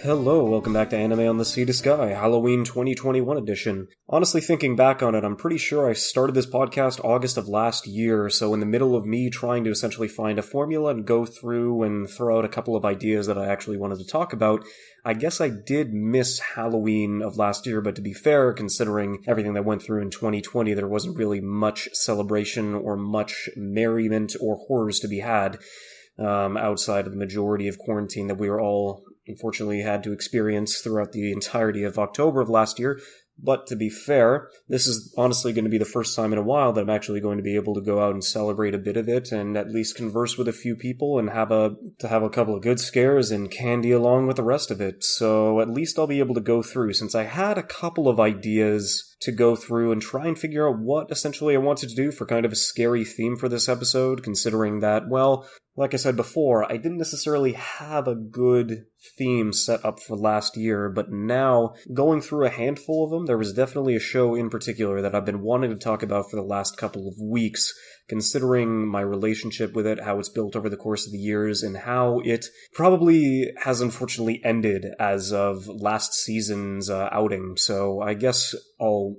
Hello, welcome back to Anime on the Sea to Sky, Halloween 2021 edition. Honestly, thinking back on it, I'm pretty sure I started this podcast August of last year, so in the middle of me trying to essentially find a formula and go through and throw out a couple of ideas that I actually wanted to talk about, I guess I did miss Halloween of last year, but to be fair, considering everything that went through in 2020, there wasn't really much celebration or much merriment or horrors to be had outside of the majority of quarantine that we were all unfortunately had to experience throughout the entirety of October of last year. But to be fair, this is honestly going to be the first time in a while that I'm actually going to be able to go out and celebrate a bit of it and at least converse with a few people and have a couple of good scares and candy along with the rest of it. So at least I'll be able to go through, since I had a couple of ideas to go through and try and figure out what essentially I wanted to do for kind of a scary theme for this episode, considering that, well, like I said before, I didn't necessarily have a good theme set up for last year, but now, going through a handful of them, there was definitely a show in particular that I've been wanting to talk about for the last couple of weeks, considering my relationship with it, how it's built over the course of the years, and how it probably has unfortunately ended as of last season's outing. So I guess I'll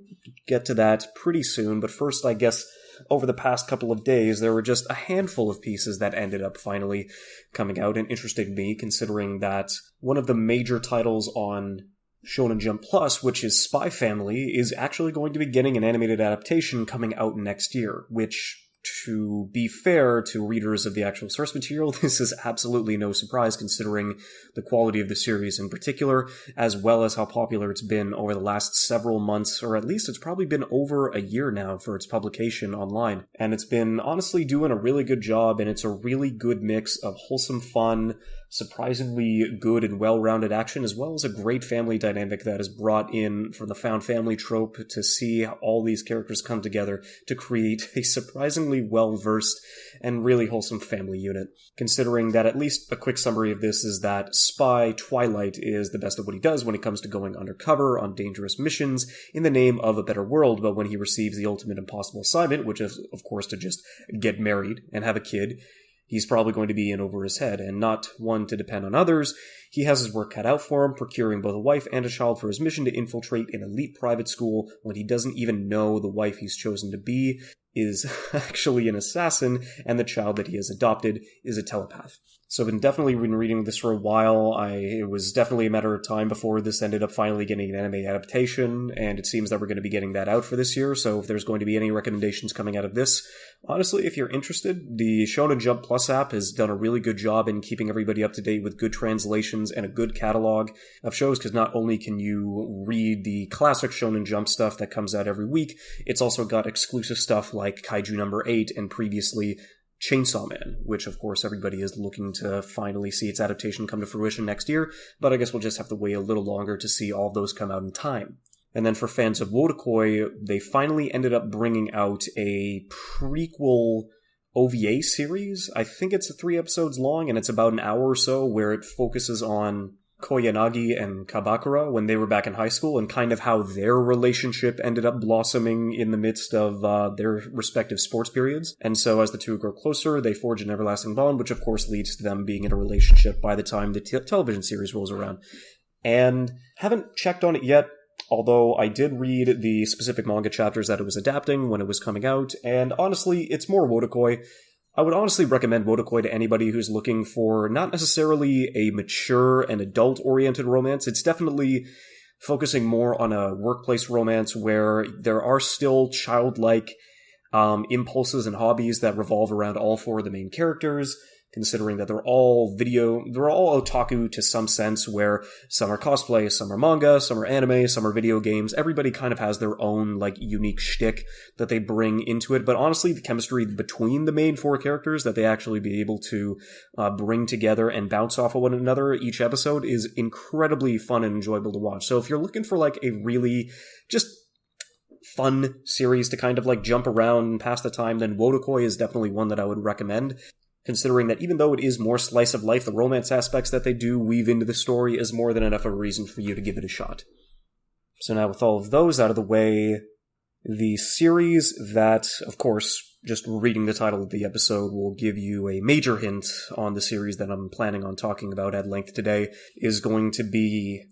get to that pretty soon, but first I guess over the past couple of days, there were just a handful of pieces that ended up finally coming out and interested me, considering that one of the major titles on Shonen Jump Plus, which is Spy Family, is actually going to be getting an animated adaptation coming out next year, which, to be fair to readers of the actual source material, this is absolutely no surprise considering the quality of the series in particular, as well as how popular it's been over the last several months, or at least it's probably been over a year now for its publication online. And it's been honestly doing a really good job, and it's a really good mix of wholesome fun, surprisingly good and well-rounded action, as well as a great family dynamic that is brought in from the found family trope to see how all these characters come together to create a surprisingly well-versed and really wholesome family unit. Considering that at least a quick summary of this is that Spy Twilight is the best of what he does when it comes to going undercover on dangerous missions in the name of a better world, but when he receives the ultimate impossible assignment, which is, of course, to just get married and have a kid, he's probably going to be in over his head, and not one to depend on others. He has his work cut out for him, procuring both a wife and a child for his mission to infiltrate an elite private school when he doesn't even know the wife he's chosen to be is actually an assassin, and the child that he has adopted is a telepath. So I've definitely been reading this for a while. It was definitely a matter of time before this ended up finally getting an anime adaptation, and it seems that we're going to be getting that out for this year, so if there's going to be any recommendations coming out of this, honestly, if you're interested, the Shonen Jump Plus app has done a really good job in keeping everybody up to date with good translations and a good catalog of shows, because not only can you read the classic Shonen Jump stuff that comes out every week, it's also got exclusive stuff like Kaiju number 8 and previously Chainsaw Man, which of course everybody is looking to finally see its adaptation come to fruition next year, but I guess we'll just have to wait a little longer to see all of those come out in time. And then for fans of Wotakoi, they finally ended up bringing out a prequel OVA series. I think it's 3 episodes long, and it's about an hour or so, where it focuses on Koyanagi and Kabakura when they were back in high school, and kind of how their relationship ended up blossoming in the midst of their respective sports periods. And so as the two grow closer, they forge an everlasting bond, which of course leads to them being in a relationship by the time the television series rolls around. And haven't checked on it yet, although I did read the specific manga chapters that it was adapting when it was coming out, and honestly, it's more Wotakoi. I would honestly recommend Wotakoi to anybody who's looking for not necessarily a mature and adult-oriented romance. It's definitely focusing more on a workplace romance where there are still childlike impulses and hobbies that revolve around all 4 of the main characters, considering that they're all otaku to some sense, where some are cosplay, some are manga, some are anime, some are video games. Everybody kind of has their own, unique shtick that they bring into it, but honestly, the chemistry between the main 4 characters that they actually be able to bring together and bounce off of one another each episode is incredibly fun and enjoyable to watch. So if you're looking for, a really just fun series to kind of, jump around and pass the time, then Wotakoi is definitely one that I would recommend, considering that even though it is more slice of life, the romance aspects that they do weave into the story is more than enough of a reason for you to give it a shot. So now with all of those out of the way, The series that, of course, just reading the title of the episode will give you a major hint on the series that I'm planning on talking about at length today, is going to be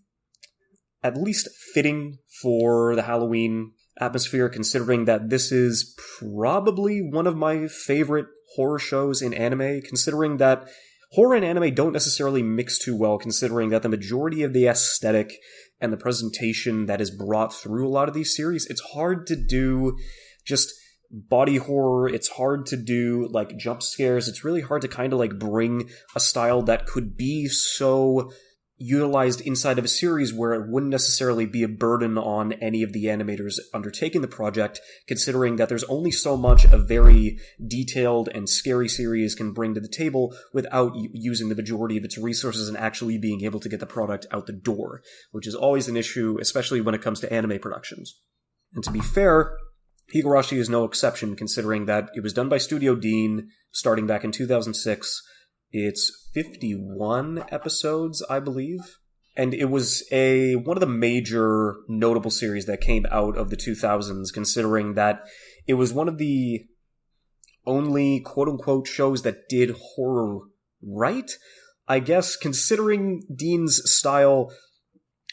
at least fitting for the Halloween atmosphere, considering that this is probably one of my favorite horror shows in anime, considering that horror and anime don't necessarily mix too well, considering that the majority of the aesthetic and the presentation that is brought through a lot of these series, it's hard to do just body horror, it's hard to do like jump scares, it's really hard to kind of like bring a style that could be so utilized inside of a series where it wouldn't necessarily be a burden on any of the animators undertaking the project, considering that there's only so much a very detailed and scary series can bring to the table without using the majority of its resources and actually being able to get the product out the door, which is always an issue, especially when it comes to anime productions. And to be fair, Higurashi is no exception, considering that it was done by Studio Dean starting back in 2006. It's 51 episodes, I believe. And it was one of the major notable series that came out of the 2000s, considering that it was one of the only quote-unquote shows that did horror right. I guess, considering Dean's style,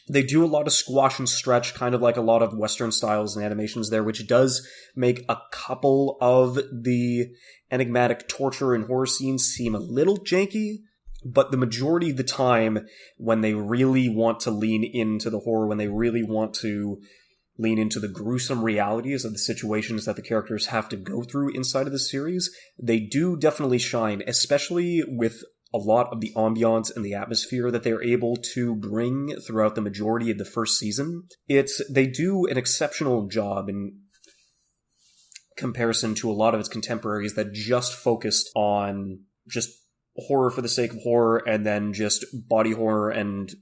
they do a lot of squash and stretch, kind of like a lot of Western styles and animations there, which does make a couple of the enigmatic torture and horror scenes seem a little janky, but the majority of the time, when they really want to lean into the horror, when they really want to lean into the gruesome realities of the situations that the characters have to go through inside of the series, they do definitely shine, especially with a lot of the ambiance and the atmosphere that they're able to bring throughout the majority of the first season. They do an exceptional job in comparison to a lot of its contemporaries that just focused on just horror for the sake of horror and then just body horror and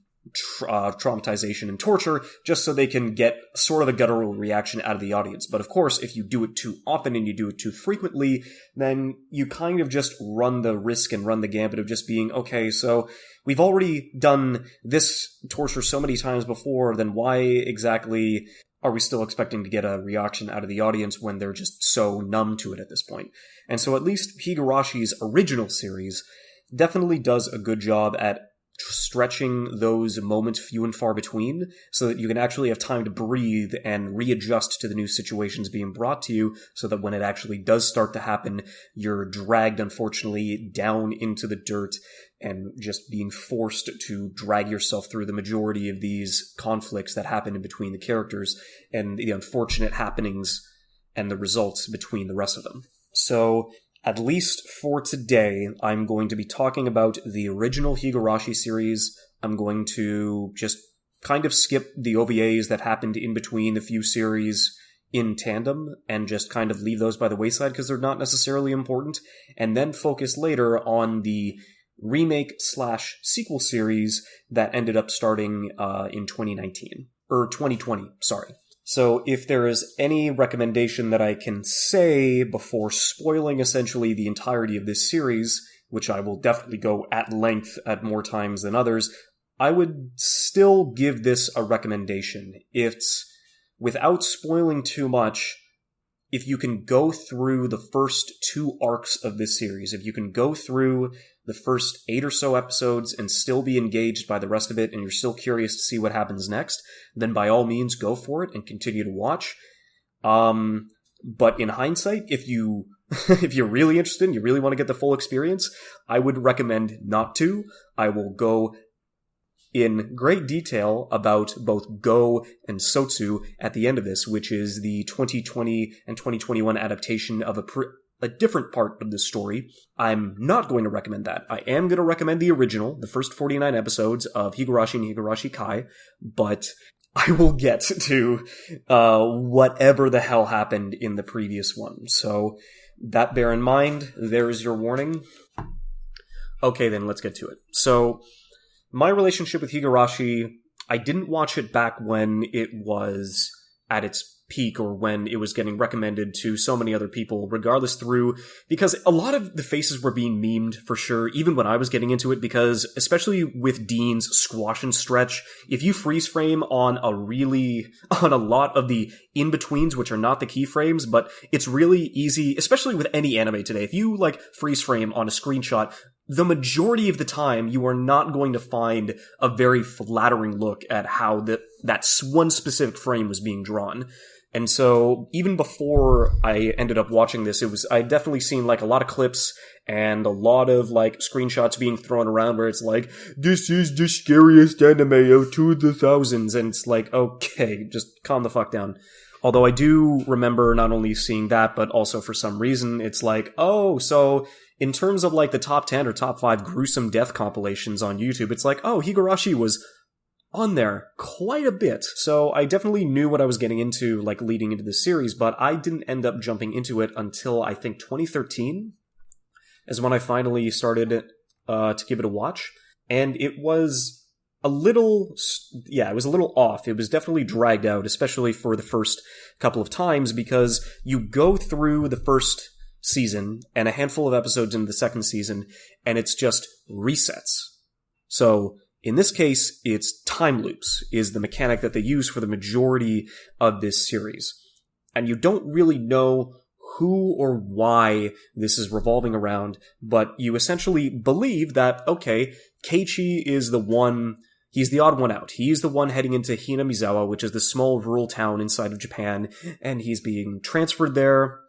traumatization and torture just so they can get sort of a guttural reaction out of the audience. But of course, if you do it too often and you do it too frequently, then you kind of just run the risk and run the gambit of just being, okay, so we've already done this torture so many times before, then why exactly are we still expecting to get a reaction out of the audience when they're just so numb to it at this point? And so at least Higurashi's original series definitely does a good job at stretching those moments few and far between so that you can actually have time to breathe and readjust to the new situations being brought to you so that when it actually does start to happen, you're dragged, unfortunately, down into the dirt and just being forced to drag yourself through the majority of these conflicts that happen in between the characters and the unfortunate happenings and the results between the rest of them. So, at least for today, I'm going to be talking about the original Higurashi series. I'm going to just kind of skip the OVAs that happened in between the few series in tandem and just kind of leave those by the wayside because they're not necessarily important, and then focus later on the remake/sequel series that ended up starting in 2020, sorry. So if there is any recommendation that I can say before spoiling essentially the entirety of this series, which I will definitely go at length at more times than others, I would still give this a recommendation. It's, without spoiling too much, if you can go through the first 2 arcs of this series, if you can go through the first 8 or so episodes and still be engaged by the rest of it and you're still curious to see what happens next, then by all means go for it and continue to watch. But in hindsight, if you're really interested and you really want to get the full experience, I would recommend not to. I will go in great detail about both Go and Sotsu at the end of this, which is the 2020 and 2021 adaptation of a different part of the story. I'm not going to recommend that. I am going to recommend the original, the first 49 episodes of Higurashi and Higurashi Kai, but I will get to whatever the hell happened in the previous one. So that bear in mind, there is your warning. Okay, then let's get to it. So, my relationship with Higurashi, I didn't watch it back when it was at its peak or when it was getting recommended to so many other people, regardless because a lot of the faces were being memed for sure, even when I was getting into it, because especially with Dean's squash and stretch, if you freeze frame on a lot of the in-betweens, which are not the keyframes, but it's really easy, especially with any anime today, if you freeze frame on a screenshot, the majority of the time, you are not going to find a very flattering look at how that one specific frame was being drawn. And so, even before I ended up watching this, I'd definitely seen a lot of clips and a lot of screenshots being thrown around where it's this is the scariest anime of 2000s, and it's okay, just calm the fuck down. Although I do remember not only seeing that, but also for some reason, it's so in terms of the top 10 or top 5 gruesome death compilations on YouTube, it's Higurashi was on there quite a bit. So I definitely knew what I was getting into, leading into the series, but I didn't end up jumping into it until I think 2013 is when I finally started to give it a watch. And it was it was a little off. It was definitely dragged out, especially for the first couple of times, because you go through the first season and a handful of episodes into the second season, and it's just resets. So in this case, it's time loops is the mechanic that they use for the majority of this series. And you don't really know who or why this is revolving around, but you essentially believe that, okay, Keiichi is he's the odd one out. He's the one heading into Hinamizawa, which is the small rural town inside of Japan, and he's being transferred there,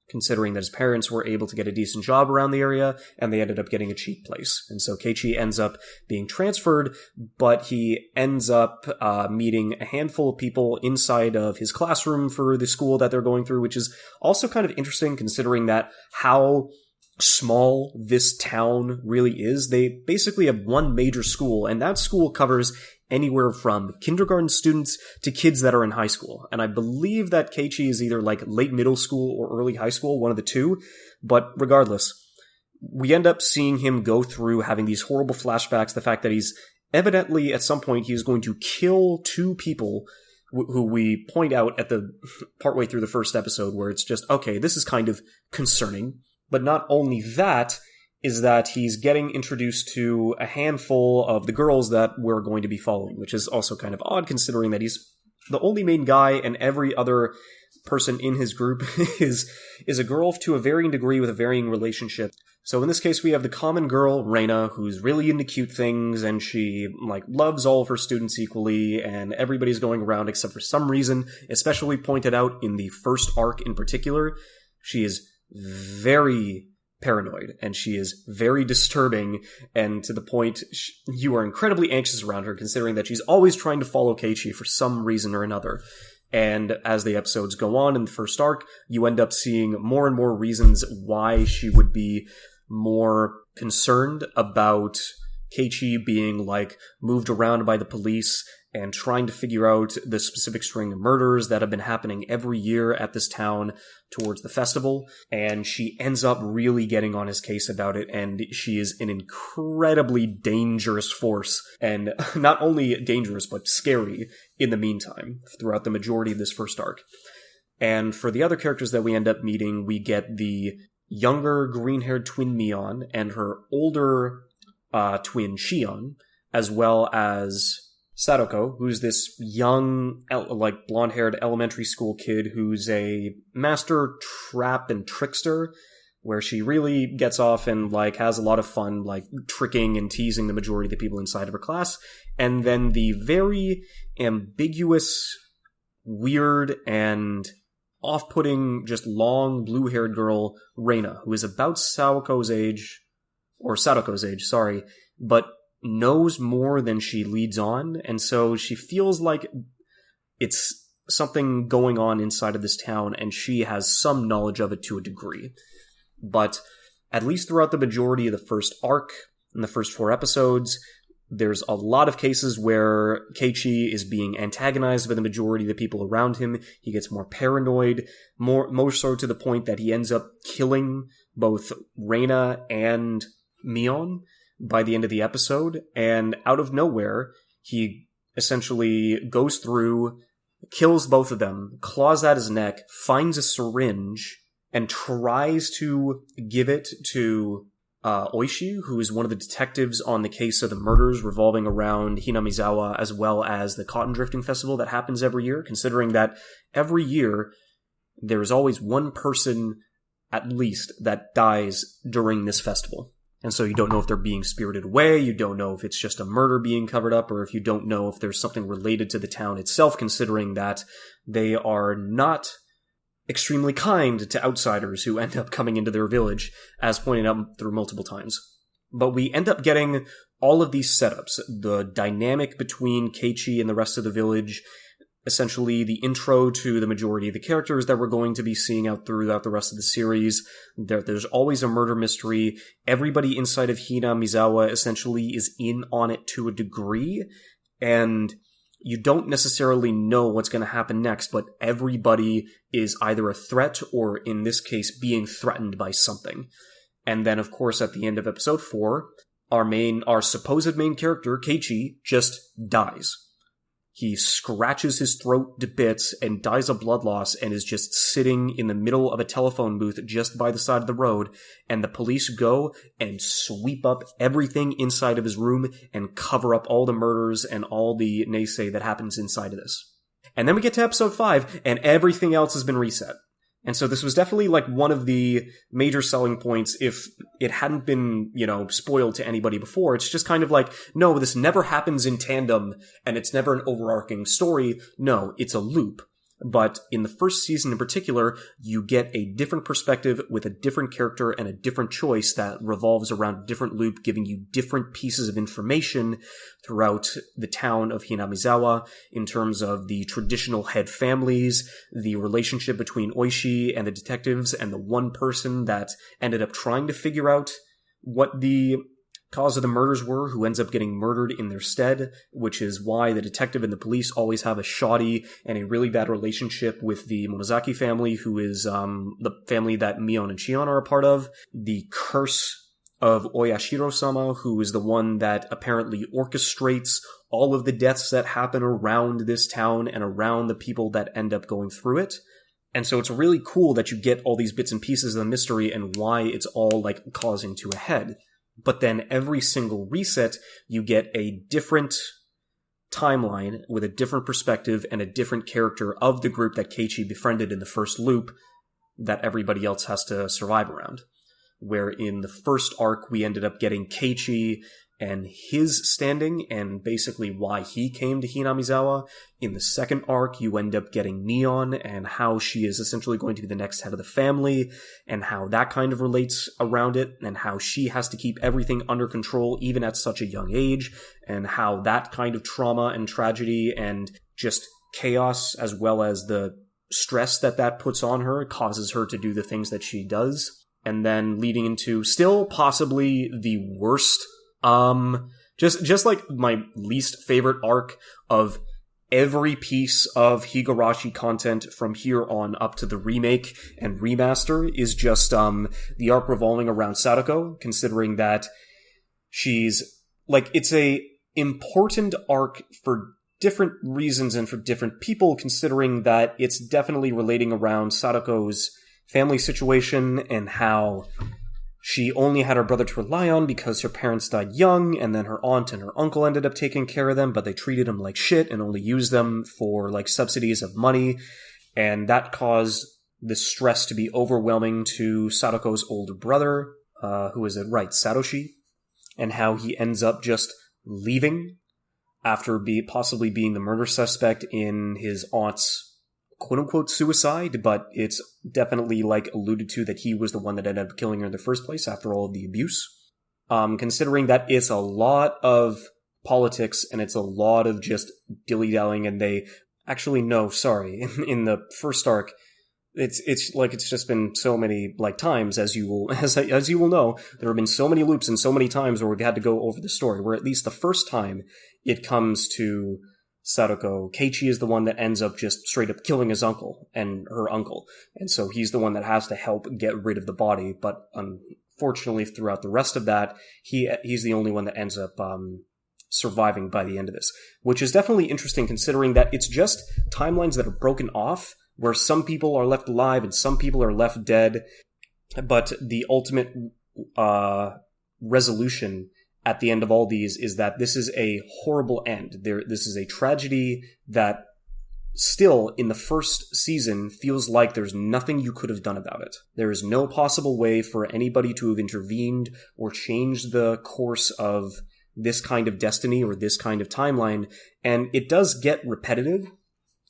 considering that his parents were able to get a decent job around the area, and they ended up getting a cheap place. And so Keiichi ends up being transferred, but he ends up meeting a handful of people inside of his classroom for the school that they're going through, which is also kind of interesting considering that how small this town really is. They basically have one major school, and that school covers anywhere from kindergarten students to kids that are in high school. And I believe that Keiichi is either late middle school or early high school, one of the two. But regardless, we end up seeing him go through having these horrible flashbacks, the fact that he's evidently at some point he is going to kill 2 people who we point out at the partway through the first episode, where it's just, okay, this is kind of concerning. But not only that, is that he's getting introduced to a handful of the girls that we're going to be following, which is also kind of odd considering that he's the only main guy and every other person in his group is a girl to a varying degree with a varying relationship. So in this case, we have the common girl, Reina, who's really into cute things, and she, loves all of her students equally, and everybody's going around except for some reason, especially pointed out in the first arc in particular. She is very paranoid, and she is very disturbing, and to the point you are incredibly anxious around her, considering that she's always trying to follow Keiichi for some reason or another. And as the episodes go on in the first arc, you end up seeing more and more reasons why she would be more concerned about Keiichi being, moved around by the police and trying to figure out the specific string of murders that have been happening every year at this town towards the festival. And she ends up really getting on his case about it, and she is an incredibly dangerous force, and not only dangerous, but scary in the meantime, throughout the majority of this first arc. And for the other characters that we end up meeting, we get the younger green-haired twin Mion and her older twin Shion, as well as Sadako, who's this young, blonde-haired elementary school kid who's a master trap and trickster, where she really gets off and, has a lot of fun, tricking and teasing the majority of the people inside of her class. And then the very ambiguous, weird, and off-putting, just long, blue-haired girl, Reina, who is about Sadako's age, but knows more than she leads on, and so she feels like it's something going on inside of this town, and she has some knowledge of it to a degree. But at least throughout the majority of the first arc, in the first 4 episodes, there's a lot of cases where Keiichi is being antagonized by the majority of the people around him. He gets more paranoid, more so to the point that he ends up killing both Reina and Mion by the end of the episode, and out of nowhere, he essentially goes through, kills both of them, claws at his neck, finds a syringe, and tries to give it to Oishi, who is one of the detectives on the case of the murders revolving around Hinamizawa, as well as the Cotton Drifting Festival that happens every year, considering that every year there is always one person, at least, that dies during this festival. And so you don't know if they're being spirited away, you don't know if it's just a murder being covered up, or if you don't know if there's something related to the town itself, considering that they are not extremely kind to outsiders who end up coming into their village, as pointed out through multiple times. But we end up getting all of these setups, the dynamic between Keiichi and the rest of the village, essentially the intro to the majority of the characters that we're going to be seeing out throughout the rest of the series. There's always a murder mystery. Everybody inside of Hinamizawa essentially is in on it to a degree, and you don't necessarily know what's going to happen next, but everybody is either a threat or, in this case, being threatened by something. And then, of course, at the end of episode 4, our supposed main character, Keiichi, just dies. He scratches his throat to bits and dies of blood loss and is just sitting in the middle of a telephone booth just by the side of the road, and the police go and sweep up everything inside of his room and cover up all the murders and all the naysay that happens inside of this. And then we get to episode 5, and everything else has been reset. And so this was definitely like one of the major selling points if it hadn't been, spoiled to anybody before. It's just kind of like, no, this never happens in tandem and it's never an overarching story. No, it's a loop. But in the first season in particular, you get a different perspective with a different character and a different choice that revolves around a different loop, giving you different pieces of information throughout the town of Hinamizawa in terms of the traditional head families, the relationship between Oishi and the detectives, and the one person that ended up trying to figure out what the cause of the murders were, who ends up getting murdered in their stead, which is why the detective and the police always have a shoddy and a really bad relationship with the Monozaki family, who is the family that Mion and Shion are a part of. The curse of Oyashiro-sama, who is the one that apparently orchestrates all of the deaths that happen around this town and around the people that end up going through it. And so it's really cool that you get all these bits and pieces of the mystery and why it's all like causing to a head. But then every single reset, you get a different timeline with a different perspective and a different character of the group that Keiichi befriended in the first loop that everybody else has to survive around. Where in the first arc, we ended up getting Keiichi and his standing and basically why he came to Hinamizawa. In the second arc, you end up getting Neon and how she is essentially going to be the next head of the family and how that kind of relates around it and how she has to keep everything under control even at such a young age and how that kind of trauma and tragedy and just chaos as well as the stress that puts on her causes her to do the things that she does. And then leading into still possibly the worst just like my least favorite arc of every piece of Higurashi content from here on up to the remake and remaster is just, the arc revolving around Sadako, considering that she's, like, it's a important arc for different reasons and for different people, considering that it's definitely relating around Sadako's family situation and how she only had her brother to rely on because her parents died young, and then her aunt and her uncle ended up taking care of them, but they treated them like shit and only used them for, like, subsidies of money, and that caused the stress to be overwhelming to Sadako's older brother, who is it, right, Satoshi, and how he ends up just leaving after possibly being the murder suspect in his aunt's quote-unquote suicide, but it's definitely, like, alluded to that he was the one that ended up killing her in the first place after all of the abuse. Considering that it's a lot of politics and it's a lot of just dilly-dallying, and they... Actually, no, sorry. In the first arc, it's just been so many, like, times, as you will know, there have been so many loops and so many times where we've had to go over the story, where at least the first time it comes to Sadako, Keiichi is the one that ends up just straight up killing his uncle and her uncle. And so he's the one that has to help get rid of the body. But unfortunately, throughout the rest of that, he's the only one that ends up surviving by the end of this, which is definitely interesting considering that it's just timelines that are broken off, where some people are left alive and some people are left dead, but the ultimate resolution at the end of all these is that this is a horrible end. This is a tragedy that still, in the first season, feels like there's nothing you could have done about it. There is no possible way for anybody to have intervened or changed the course of this kind of destiny or this kind of timeline, and it does get repetitive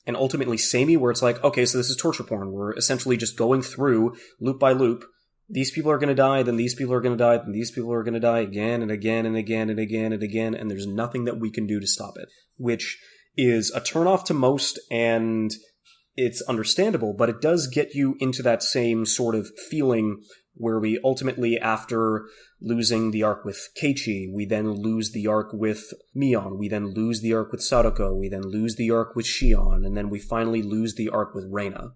and ultimately samey, where it's like, okay, so this is torture porn. We're essentially just going through, loop by loop, these people are going to die, then these people are going to die, then these people are going to die again and again and again and again and again, and there's nothing that we can do to stop it, which is a turnoff to most, and it's understandable, but it does get you into that same sort of feeling where we ultimately, after losing the arc with Keiichi, we then lose the arc with Mion, we then lose the arc with Sadako, we then lose the arc with Shion, and then we finally lose the arc with Reina.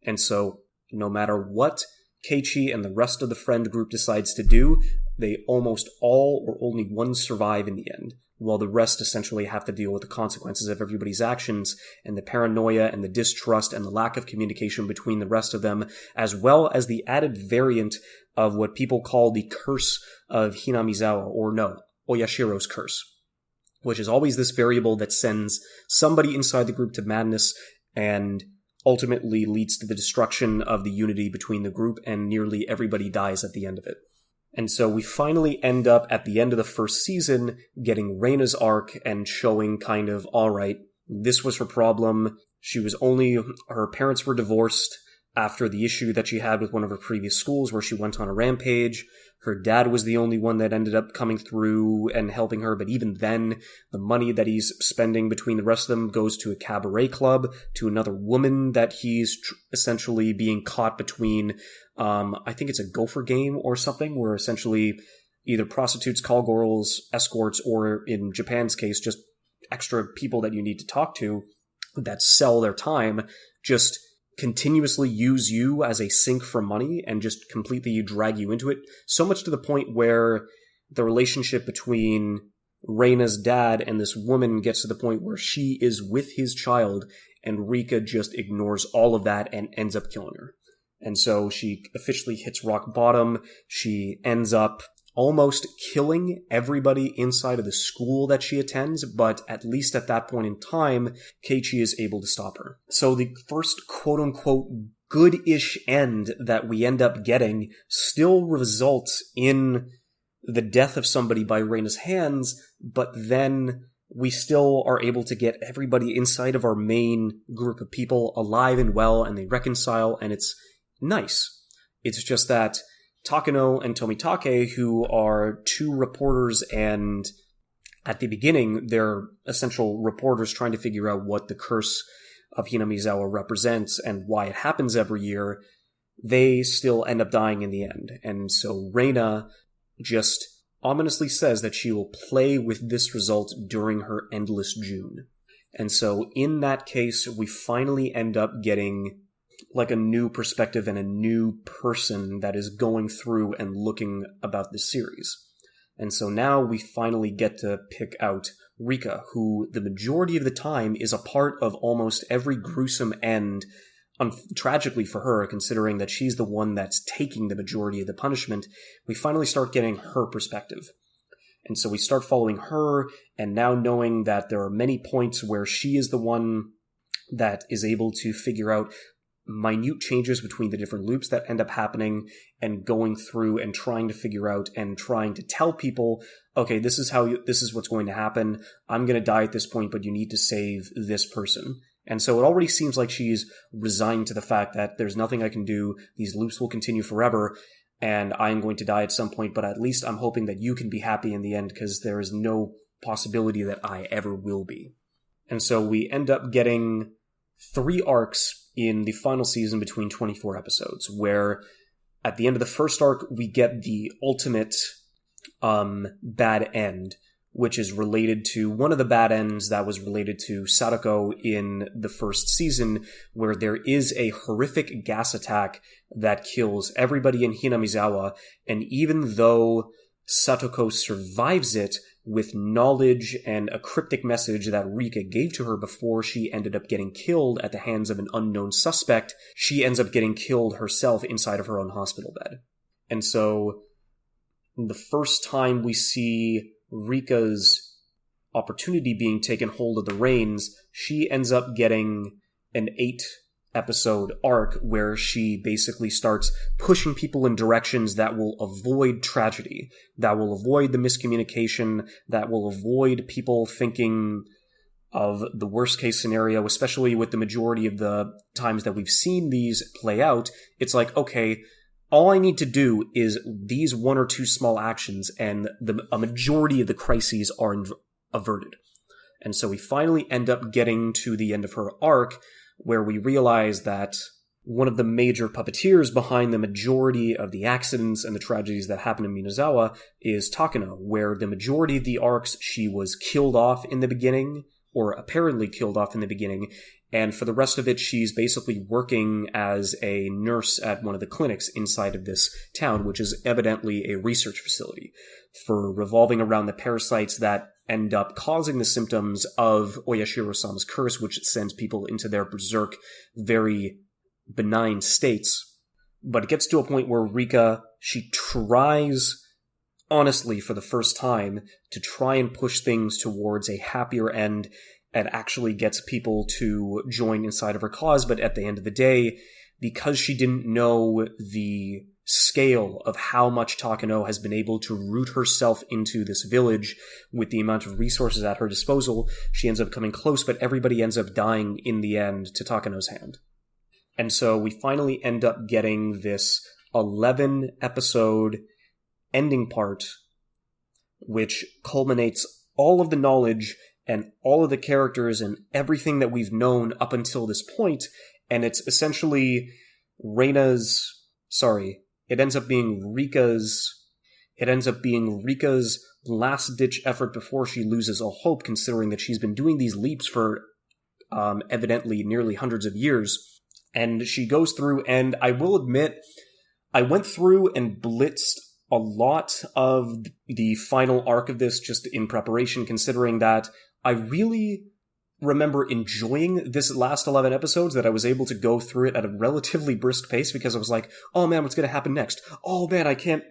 And so, no matter what Keiichi and the rest of the friend group decides to do, they almost all or only one survive in the end, while the rest essentially have to deal with the consequences of everybody's actions and the paranoia and the distrust and the lack of communication between the rest of them, as well as the added variant of what people call the curse of Hinamizawa, or no, Oyashiro's curse, which is always this variable that sends somebody inside the group to madness and ultimately leads to the destruction of the unity between the group, and nearly everybody dies at the end of it. And so we finally end up at the end of the first season getting Reina's arc and showing kind of, alright, this was her problem. Her parents were divorced after the issue that she had with one of her previous schools where she went on a rampage. Her dad was the only one that ended up coming through and helping her, but even then, the money that he's spending between the rest of them goes to a cabaret club, to another woman that he's essentially being caught between, I think it's a gopher game or something, where essentially either prostitutes, call girls, escorts, or in Japan's case, just extra people that you need to talk to that sell their time, just continuously use you as a sink for money and just completely drag you into it, so much to the point where the relationship between Reina's dad and this woman gets to the point where she is with his child and Rika just ignores all of that and ends up killing her. And so she officially hits rock bottom. She ends up almost killing everybody inside of the school that she attends, but at least at that point in time, Keiichi is able to stop her. So the first quote-unquote good-ish end that we end up getting still results in the death of somebody by Reina's hands, but then we still are able to get everybody inside of our main group of people alive and well, and they reconcile, and it's nice. It's just that Takano and Tomitake, who are two reporters, and at the beginning, they're essential reporters trying to figure out what the curse of Hinamizawa represents and why it happens every year, they still end up dying in the end. And so Reina just ominously says that she will play with this result during her endless June. And so in that case, we finally end up getting like a new perspective and a new person that is going through and looking about this series. And so now we finally get to pick out Rika, who the majority of the time is a part of almost every gruesome end, tragically for her, considering that she's the one that's taking the majority of the punishment. We finally start getting her perspective. And so we start following her, and now knowing that there are many points where she is the one that is able to figure out minute changes between the different loops that end up happening, and going through and trying to figure out and trying to tell people, okay, this is what's going to happen. I'm going to die at this point, but you need to save this person. And so it already seems like she's resigned to the fact that there's nothing I can do. These loops will continue forever, and I'm going to die at some point, but at least I'm hoping that you can be happy in the end, because there is no possibility that I ever will be. And so we end up getting 3 arcs in the final season between 24 episodes, where at the end of the first arc, we get the ultimate bad end, which is related to one of the bad ends that was related to Sadako in the first season, where there is a horrific gas attack that kills everybody in Hinamizawa, and even though Satoko survives it, with knowledge and a cryptic message that Rika gave to her before she ended up getting killed at the hands of an unknown suspect. She ends up getting killed herself inside of her own hospital bed. And so the first time we see Rika's opportunity being taken hold of the reins, she ends up getting an 8-episode arc where she basically starts pushing people in directions that will avoid tragedy, that will avoid the miscommunication, that will avoid people thinking of the worst case scenario, especially with the majority of the times that we've seen these play out. It's like, okay, all I need to do is these 1 or 2 small actions and a majority of the crises are averted. And so we finally end up getting to the end of her arc, where we realize that one of the major puppeteers behind the majority of the accidents and the tragedies that happen in Minazawa is Takano, where the majority of the arcs she was killed off in the beginning, or apparently killed off in the beginning, and for the rest of it she's basically working as a nurse at one of the clinics inside of this town, which is evidently a research facility for revolving around the parasites that end up causing the symptoms of Oyashiro-sama's curse, which sends people into their berserk, very benign states. But it gets to a point where Rika, she tries, honestly, for the first time, to try and push things towards a happier end and actually gets people to join inside of her cause. But at the end of the day, because she didn't know the scale of how much Takano has been able to root herself into this village with the amount of resources at her disposal, she ends up coming close, but everybody ends up dying in the end to Takano's hand. And so we finally end up getting this 11-episode ending part, which culminates all of the knowledge and all of the characters and everything that we've known up until this point, and it's essentially it ends up being Rika's last-ditch effort before she loses all hope, considering that she's been doing these leaps for evidently nearly hundreds of years. And she goes through, and I will admit, I went through and blitzed a lot of the final arc of this just in preparation, considering that I really remember enjoying this last 11 episodes, that I was able to go through it at a relatively brisk pace, because I was like, oh man, what's going to happen next? Oh man, I can't...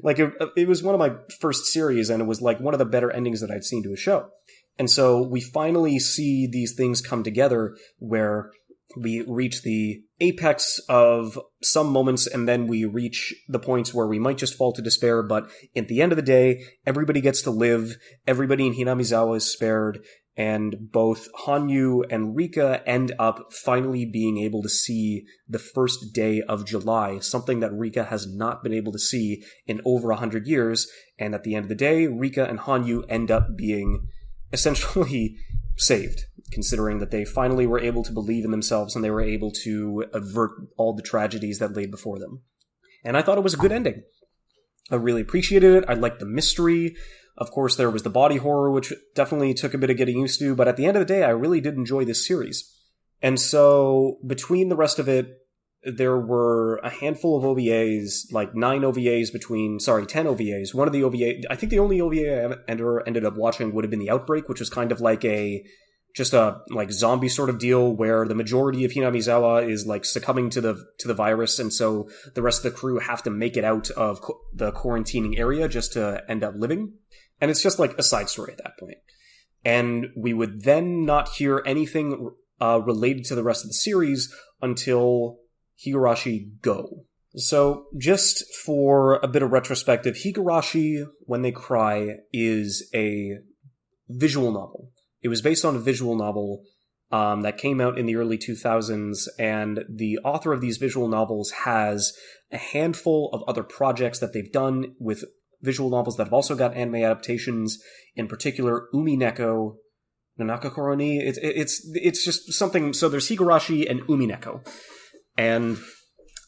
like, it was one of my first series, and it was like one of the better endings that I'd seen to a show. And so we finally see these things come together, where we reach the apex of some moments, and then we reach the points where we might just fall to despair, but at the end of the day, everybody gets to live, everybody in Hinamizawa is spared, and both Hanyu and Rika end up finally being able to see the first day of July, something that Rika has not been able to see in over 100 years, and at the end of the day, Rika and Hanyu end up being essentially saved, considering that they finally were able to believe in themselves and they were able to avert all the tragedies that lay before them. And I thought it was a good ending. I really appreciated it. I liked the mystery. Of course, there was the body horror, which definitely took a bit of getting used to, but at the end of the day, I really did enjoy this series. And so, between the rest of it, there were a handful of OVAs, like 10 OVAs. One of the OVA, I think the only OVA I ever ended up watching would have been The Outbreak, which was kind of like just a like zombie sort of deal where the majority of Hinamizawa is like succumbing to the virus, and so the rest of the crew have to make it out of the quarantining area just to end up living. And it's just like a side story at that point. And we would then not hear anything related to the rest of the series until Higurashi Go. So, just for a bit of retrospective, Higurashi, When They Cry, is a visual novel. It was based on a visual novel that came out in the early 2000s, and the author of these visual novels has a handful of other projects that they've done with visual novels that have also got anime adaptations, in particular Umineko, Nanaka Koroni. It's just something. So there's Higurashi and Umineko. And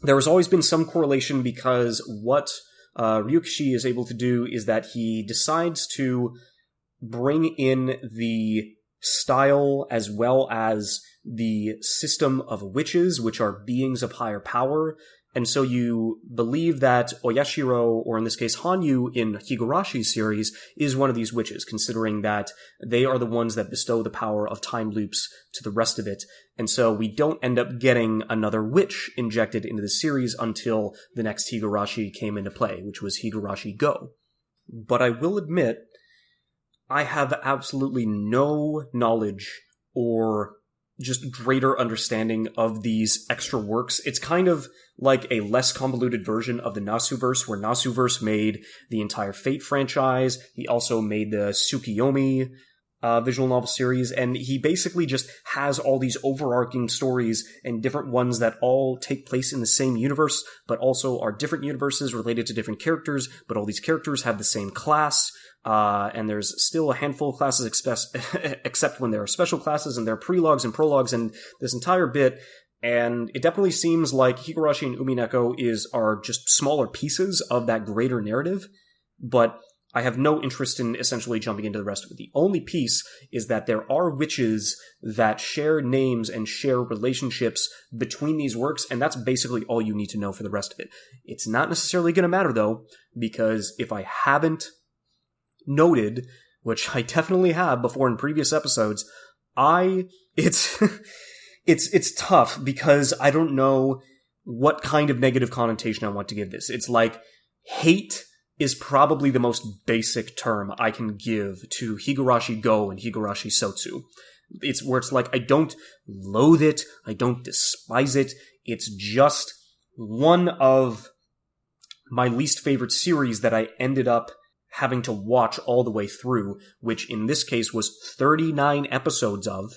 there has always been some correlation, because what Ryukishi is able to do is that he decides to bring in the style as well as the system of witches, which are beings of higher power, And so you believe that Oyashiro, or in this case Hanyu in Higurashi's series, is one of these witches, considering that they are the ones that bestow the power of time loops to the rest of it. And so we don't end up getting another witch injected into the series until the next Higurashi came into play, which was Higurashi Go. But I will admit, I have absolutely no knowledge or just greater understanding of these extra works. It's kind of like a less convoluted version of the Nasuverse, where Nasuverse made the entire Fate franchise. He also made the Tsukiyomi visual novel series, and he basically just has all these overarching stories and different ones that all take place in the same universe, but also are different universes related to different characters, but all these characters have the same class. And there's still a handful of classes except when there are special classes, and there are prelogues and prologues and this entire bit. And it definitely seems like Higurashi and Umineko are just smaller pieces of that greater narrative, but I have no interest in essentially jumping into the rest of it. The only piece is that there are witches that share names and share relationships between these works, and that's basically all you need to know for the rest of it. It's not necessarily going to matter, though, because if I haven't noted, which I definitely have before in previous episodes, it's tough because I don't know what kind of negative connotation I want to give this. It's like hate is probably the most basic term I can give to Higurashi Go and Higurashi Sotsu. It's where it's like, I don't loathe it, I don't despise it, it's just one of my least favorite series that I ended up having to watch all the way through, which in this case was 39 episodes of.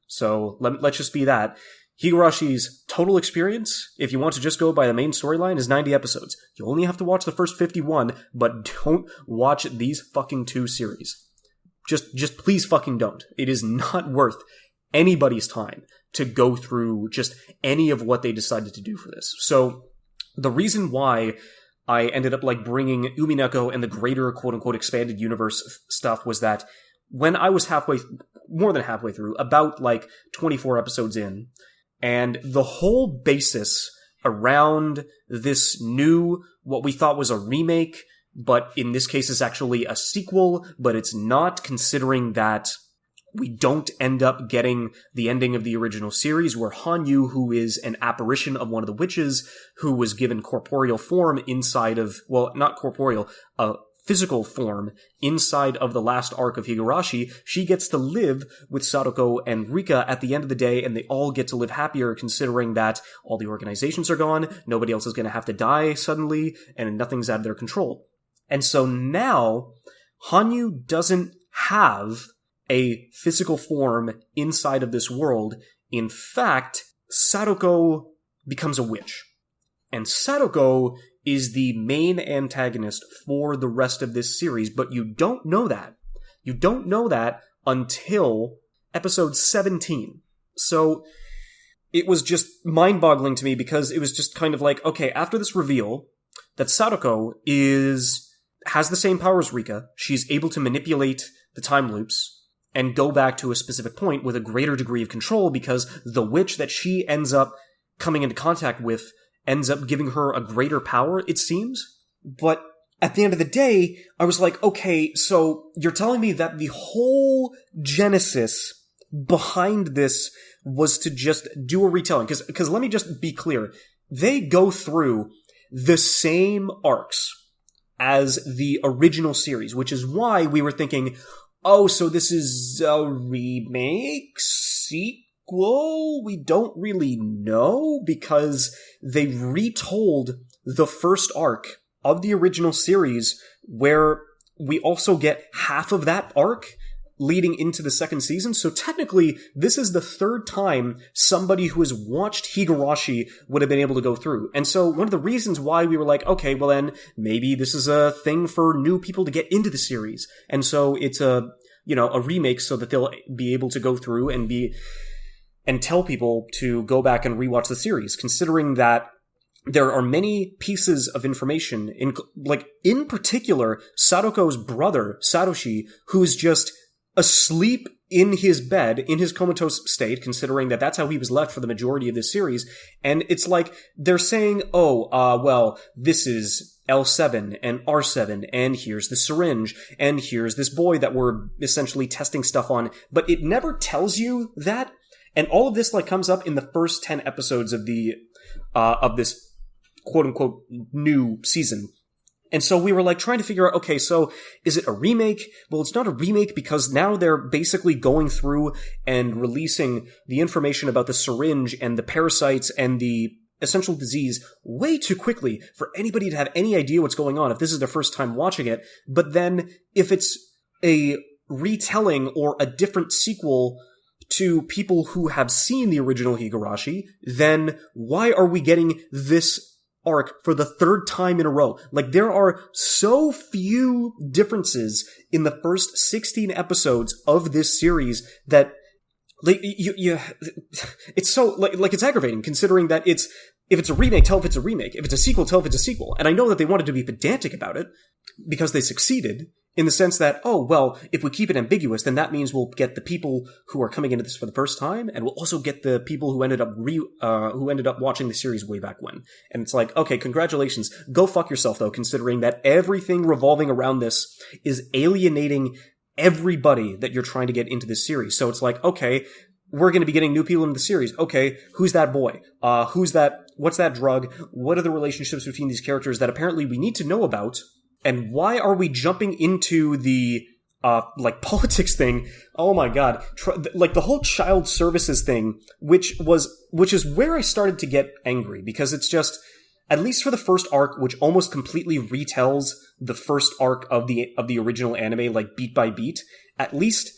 So let's just be that. Higurashi's total experience, if you want to just go by the main storyline, is 90 episodes. You only have to watch the first 51, but don't watch these fucking two series. Just please fucking don't. It is not worth anybody's time to go through just any of what they decided to do for this. So the reason why I ended up bringing Umineko and the greater quote-unquote expanded universe stuff was that when I was more than halfway through, about 24 episodes in, and the whole basis around this new, what we thought was a remake, but in this case is actually a sequel, but it's not, considering that we don't end up getting the ending of the original series, where Hanyu, who is an apparition of one of the witches, who was given corporeal form inside of, well, not corporeal, physical form inside of the last arc of Higurashi, she gets to live with Sadako and Rika at the end of the day, and they all get to live happier, considering that all the organizations are gone, nobody else is going to have to die suddenly, and nothing's out of their control. And so now, Hanyu doesn't have a physical form inside of this world. In fact, Sadako becomes a witch. And Sadako is the main antagonist for the rest of this series, but you don't know that. You don't know that until episode 17. So it was just mind-boggling to me, because it was just kind of like, okay, after this reveal that Sadako has the same power as Rika, she's able to manipulate the time loops and go back to a specific point with a greater degree of control, because the witch that she ends up coming into contact with ends up giving her a greater power, it seems. But at the end of the day, I was like, okay, so you're telling me that the whole genesis behind this was to just do a retelling. Because let me just be clear. They go through the same arcs as the original series, which is why we were thinking, oh, so this is a remake, sequel? We don't really know, because they retold the first arc of the original series, where we also get half of that arc leading into the second season. So technically, this is the third time somebody who has watched Higurashi would have been able to go through. And so one of the reasons why we were like, okay, well then, maybe this is a thing for new people to get into the series. And so it's a remake so that they'll be able to go through and tell people to go back and rewatch the series, considering that there are many pieces of information, in particular, Sadako's brother, Satoshi, who's just asleep in his bed, in his comatose state, considering that that's how he was left for the majority of this series. And it's like, they're saying, well, this is L7 and R7, and here's the syringe, and here's this boy that we're essentially testing stuff on. But it never tells you that. And all of this, like, comes up in the first 10 episodes of of this quote-unquote new season. And so we were like trying to figure out, okay, so is it a remake? Well, it's not a remake because now they're basically going through and releasing the information about the syringe and the parasites and the essential disease way too quickly for anybody to have any idea what's going on if this is their first time watching it. But then if it's a retelling or a different sequel to people who have seen the original Higurashi, then why are we getting this arc for the third time in a row? Like, there are so few differences in the first 16 episodes of this series that, like, it's so, like, it's aggravating, considering that if it's a remake, tell if it's a remake. If it's a sequel, tell if it's a sequel. And I know that they wanted to be pedantic about it, because they succeeded, in the sense that, oh, well, if we keep it ambiguous, then that means we'll get the people who are coming into this for the first time, and we'll also get the people who ended up watching the series way back when. And it's like, okay, congratulations. Go fuck yourself, though, considering that everything revolving around this is alienating everybody that you're trying to get into this series. So it's like, okay, we're going to be getting new people into the series. Okay, who's that boy? Who's that? What's that drug? What are the relationships between these characters that apparently we need to know about? And why are we jumping into the, politics thing? Oh my god. Like, the whole child services thing, which is where I started to get angry, because it's just, at least for the first arc, which almost completely retells the first arc of the original anime, like, beat by beat, at least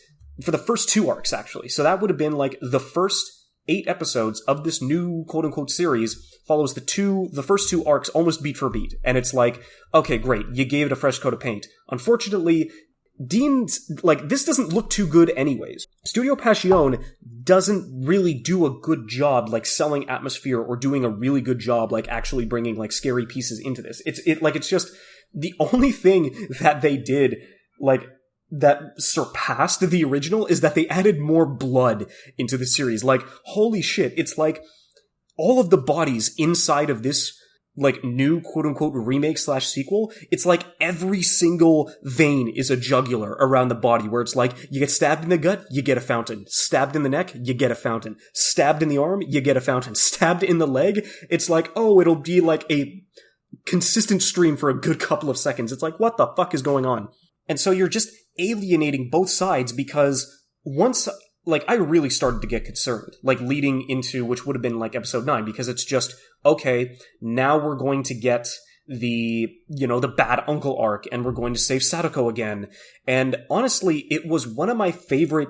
for the first 2 arcs, actually. So that would have been, like, the first 8 episodes of this new quote-unquote series follows the first 2 arcs almost beat for beat. And it's like, okay, great, you gave it a fresh coat of paint. Unfortunately, this doesn't look too good anyways. Studio Passion doesn't really do a good job, like, selling atmosphere or doing a really good job, like, actually bringing, like, scary pieces into this. It's just, the only thing that they did, like, that surpassed the original is that they added more blood into the series. Like, holy shit, it's like all of the bodies inside of this, like, new quote-unquote remake/sequel, it's like every single vein is a jugular around the body, where it's like, you get stabbed in the gut, you get a fountain. Stabbed in the neck, you get a fountain. Stabbed in the arm, you get a fountain. Stabbed in the leg, it's like, oh, it'll be like a consistent stream for a good couple of seconds. It's like, what the fuck is going on? And so you're just alienating both sides, because once, like, I really started to get concerned, like, leading into, which would have been, like, episode 9, because it's just, okay, now we're going to get the bad uncle arc, and we're going to save Sadako again. And honestly, it was one of my favorite,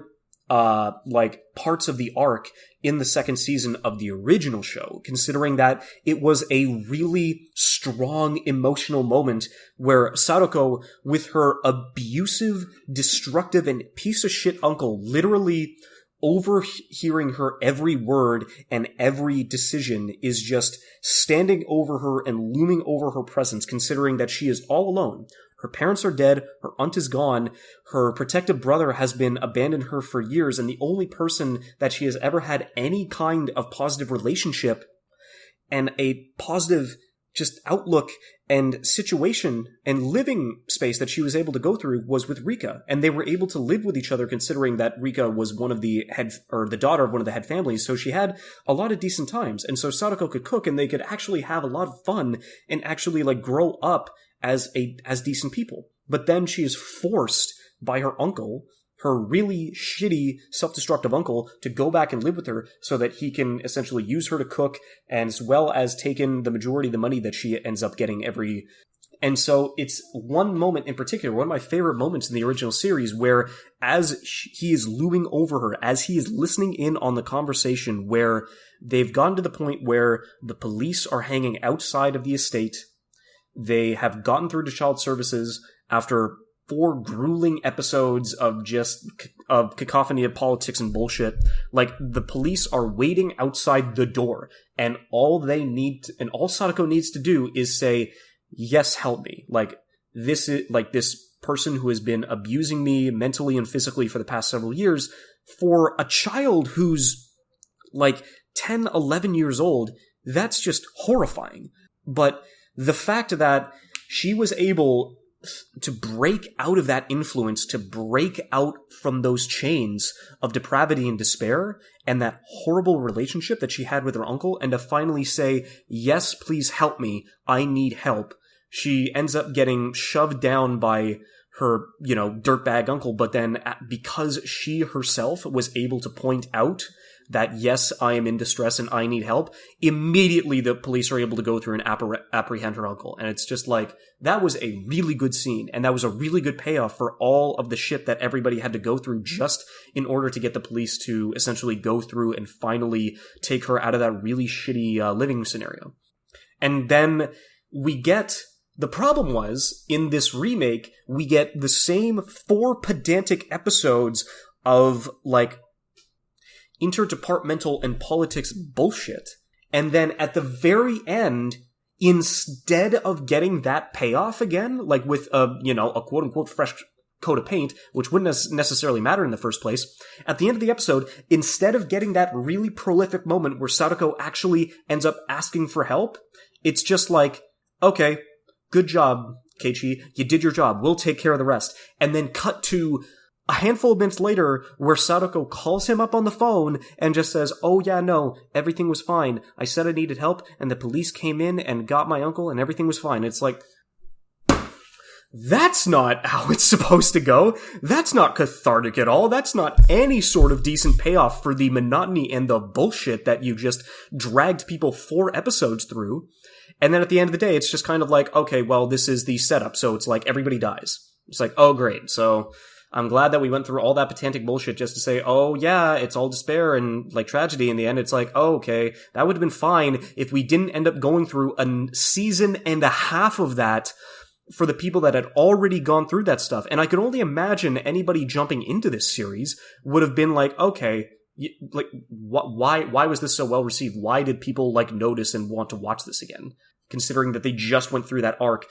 parts of the arc in the second season of the original show, considering that it was a really strong emotional moment where Sadako, with her abusive, destructive, and piece of shit uncle, literally overhearing her every word and every decision, is just standing over her and looming over her presence, considering that she is all alone. Her parents are dead, her aunt is gone, her protective brother has been abandoned her for years, and the only person that she has ever had any kind of positive relationship and a positive just outlook and situation and living space that she was able to go through was with Rika. And they were able to live with each other, considering that Rika was one of the the daughter of one of the head families, so she had a lot of decent times. And so Sadako could cook, and they could actually have a lot of fun and actually, like, grow up as decent people. But then she is forced by her uncle, her really shitty, self-destructive uncle, to go back and live with her so that he can essentially use her to cook, as well as take in the majority of the money that she ends up getting And so it's one moment in particular, one of my favorite moments in the original series, where as he is looming over her, as he is listening in on the conversation, where they've gotten to the point where the police are hanging outside of the estate. They have gotten through to child services after 4 grueling episodes of cacophony of politics and bullshit. Like, the police are waiting outside the door, and all Sadako needs to do is say, yes, help me. Like, this person who has been abusing me mentally and physically for the past several years for a child who's like 10, 11 years old. That's just horrifying. But the fact that she was able to break out of that influence, to break out from those chains of depravity and despair and that horrible relationship that she had with her uncle, and to finally say, yes, please help me, I need help. She ends up getting shoved down by her, dirtbag uncle, but then because she herself was able to point out that, yes, I am in distress and I need help, immediately the police are able to go through and apprehend her uncle. And it's just like, that was a really good scene, and that was a really good payoff for all of the shit that everybody had to go through just in order to get the police to essentially go through and finally take her out of that really shitty living scenario. And then the problem was, in this remake, we get the same 4 pedantic episodes of, like, interdepartmental and politics bullshit. And then at the very end, instead of getting that payoff again, like with a quote-unquote fresh coat of paint, which wouldn't necessarily matter in the first place, at the end of the episode, instead of getting that really prolific moment where Sadako actually ends up asking for help, it's just like, okay, good job, Keiichi, you did your job, we'll take care of the rest. And then cut to a handful of minutes later, where Sadako calls him up on the phone and just says, oh yeah, no, everything was fine. I said I needed help, and the police came in and got my uncle, and everything was fine. It's like, that's not how it's supposed to go. That's not cathartic at all. That's not any sort of decent payoff for the monotony and the bullshit that you just dragged people 4 episodes through. And then at the end of the day, it's just kind of like, okay, well, this is the setup, so it's like everybody dies. It's like, oh great, so I'm glad that we went through all that pedantic bullshit just to say, oh yeah, it's all despair and like tragedy. In the end, it's like, oh, okay, that would have been fine if we didn't end up going through a season and a half of that for the people that had already gone through that stuff. And I could only imagine anybody jumping into this series would have been like, okay, like, why was this so well received? Why did people like notice and want to watch this again? Considering that they just went through that arc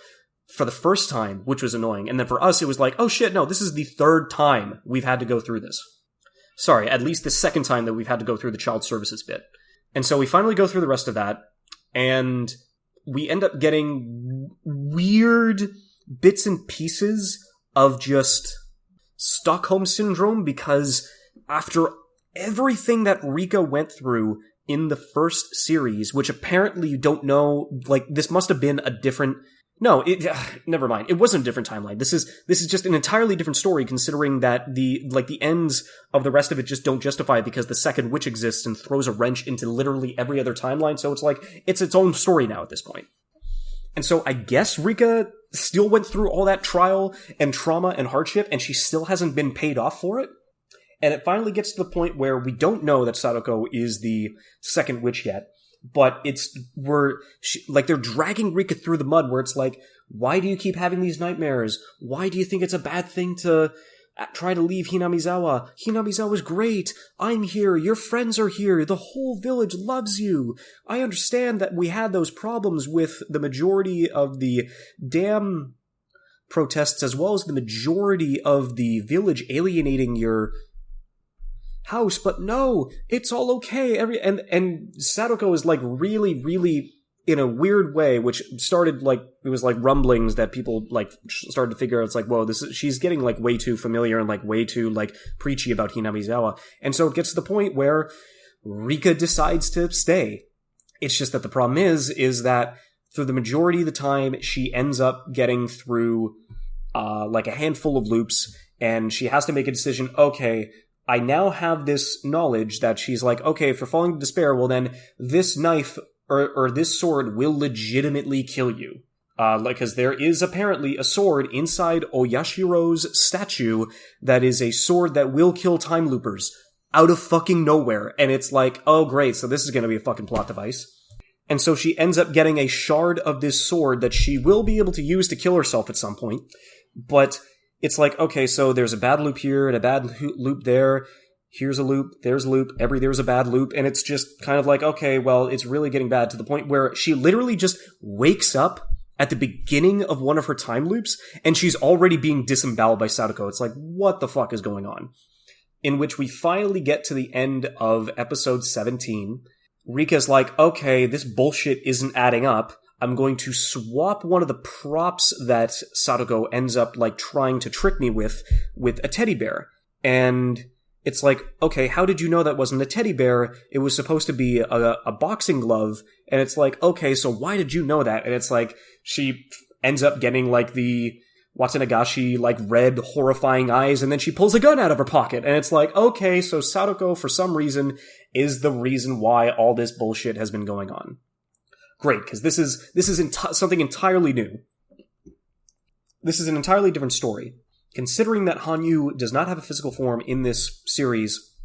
for the first time, which was annoying. And then for us, it was like, oh shit, no, this is the 3rd time we've had to go through this. Sorry, at least the 2nd time that we've had to go through the child services bit. And so we finally go through the rest of that, and we end up getting weird bits and pieces of just Stockholm Syndrome, because after everything that Rika went through in the first series, which apparently you don't know, like, this must have been a different... No, never mind. It wasn't a different timeline. This is just an entirely different story, considering that the ends of the rest of it just don't justify it because the second witch exists and throws a wrench into literally every other timeline. So it's like, it's its own story now at this point. And so I guess Rika still went through all that trial and trauma and hardship, and she still hasn't been paid off for it. And it finally gets to the point where we don't know that Sadako is the second witch yet. But they're dragging Rika through the mud, where it's like, why do you keep having these nightmares? Why do you think it's a bad thing to try to leave Hinamizawa? Hinamizawa's great. I'm here. Your friends are here. The whole village loves you. I understand that we had those problems with the majority of the dam protests, as well as the majority of the village alienating your house, but no, it's all okay. And Sadako is like really, really in a weird way, which started like, it was like rumblings that people like started to figure out. It's like, whoa, she's getting like way too familiar and like way too like preachy about Hinamizawa. And so it gets to the point where Rika decides to stay. It's just that the problem is that through the majority of the time, she ends up getting through like a handful of loops, and she has to make a decision. Okay, I now have this knowledge that she's like, okay, if you're falling to despair, well then this knife or this sword will legitimately kill you. Because there is apparently a sword inside Oyashiro's statue that is a sword that will kill time loopers out of fucking nowhere. And it's like, oh great, so this is gonna be a fucking plot device. And so she ends up getting a shard of this sword that she will be able to use to kill herself at some point. But it's like, okay, so there's a bad loop here and a bad loop there. Here's a loop, there's a loop, there's a bad loop. And it's just kind of like, okay, well, it's really getting bad, to the point where she literally just wakes up at the beginning of one of her time loops, and she's already being disemboweled by Sadako. It's like, what the fuck is going on? In which we finally get to the end of episode 17. Rika's like, okay, this bullshit isn't adding up. I'm going to swap one of the props that Sadako ends up, like, trying to trick me with a teddy bear. And it's like, okay, how did you know that wasn't a teddy bear? It was supposed to be a boxing glove. And it's like, okay, so why did you know that? And it's like, she ends up getting, like, the Watanagashi, like, red, horrifying eyes, and then she pulls a gun out of her pocket. And it's like, okay, so Sadako, for some reason, is the reason why all this bullshit has been going on. Great, because this is something entirely new. This is an entirely different story. Considering that Hanyu does not have a physical form in this series,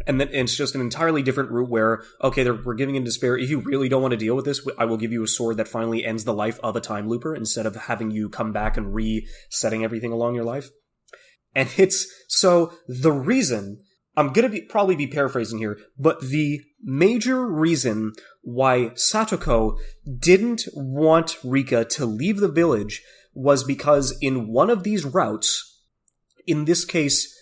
and that it's just an entirely different route where, okay, we're giving in despair. If you really don't want to deal with this, I will give you a sword that finally ends the life of a time looper instead of having you come back and resetting everything along your life. And so the reason, I'm gonna probably be paraphrasing here, but the major reason why Satoko didn't want Rika to leave the village was because in one of these routes, in this case,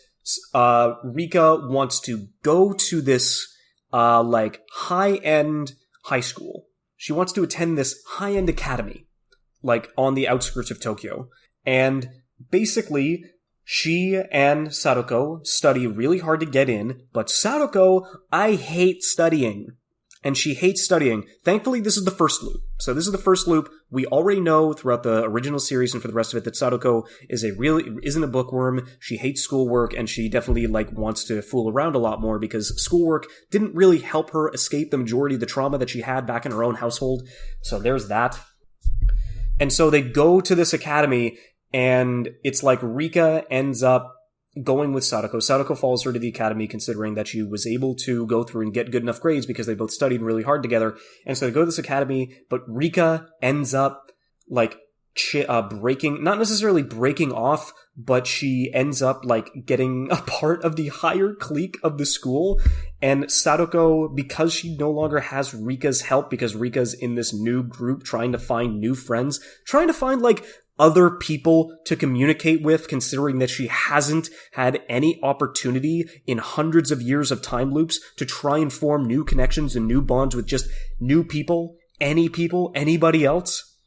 Rika wants to go to this, like, high-end high school. She wants to attend this high-end academy, like, on the outskirts of Tokyo. And basically, she and Sadako study really hard to get in, but Sadako, I hate studying. And she hates studying. Thankfully, this is the first loop. So this is the first loop. We already know throughout the original series and for the rest of it that Sadako isn't a bookworm. She hates schoolwork, and she definitely, like, wants to fool around a lot more because schoolwork didn't really help her escape the majority of the trauma that she had back in her own household. So there's that. And so they go to this academy, and it's like Rika ends up going with Sadako. Sadako follows her to the academy, considering that she was able to go through and get good enough grades because they both studied really hard together. And so they go to this academy, but Rika ends up, like, not necessarily breaking off, but she ends up, like, getting a part of the higher clique of the school. And Sadako, because she no longer has Rika's help, because Rika's in this new group trying to find new friends, trying to find, like, other people to communicate with, considering that she hasn't had any opportunity in hundreds of years of time loops to try and form new connections and new bonds with just new people, anybody else.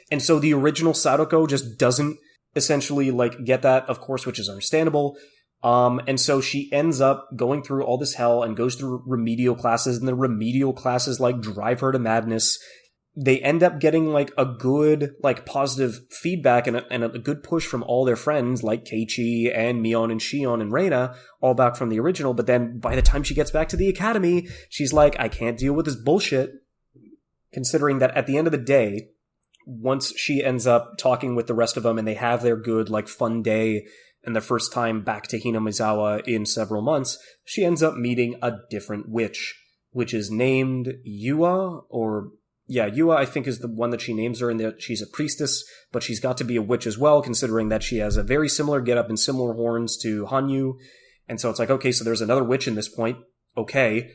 And so the original Sadako just doesn't essentially, like, get that, of course, which is understandable. And so she ends up going through all this hell and goes through remedial classes, and the remedial classes, like, drive her to madness. They end up getting, like, a good, like, positive feedback and a good push from all their friends, like Keiichi and Mion and Shion and Reina, all back from the original. But then by the time she gets back to the academy, she's like, I can't deal with this bullshit. Considering that at the end of the day, once she ends up talking with the rest of them and they have their good, like, fun day and their first time back to Hinamizawa in several months, she ends up meeting a different witch, which is named Yua, or... yeah, Yua, I think, is the one that she names her, and that she's a priestess, but she's got to be a witch as well, considering that she has a very similar getup and similar horns to Hanyu. And so it's like, okay, so there's another witch in this point. Okay.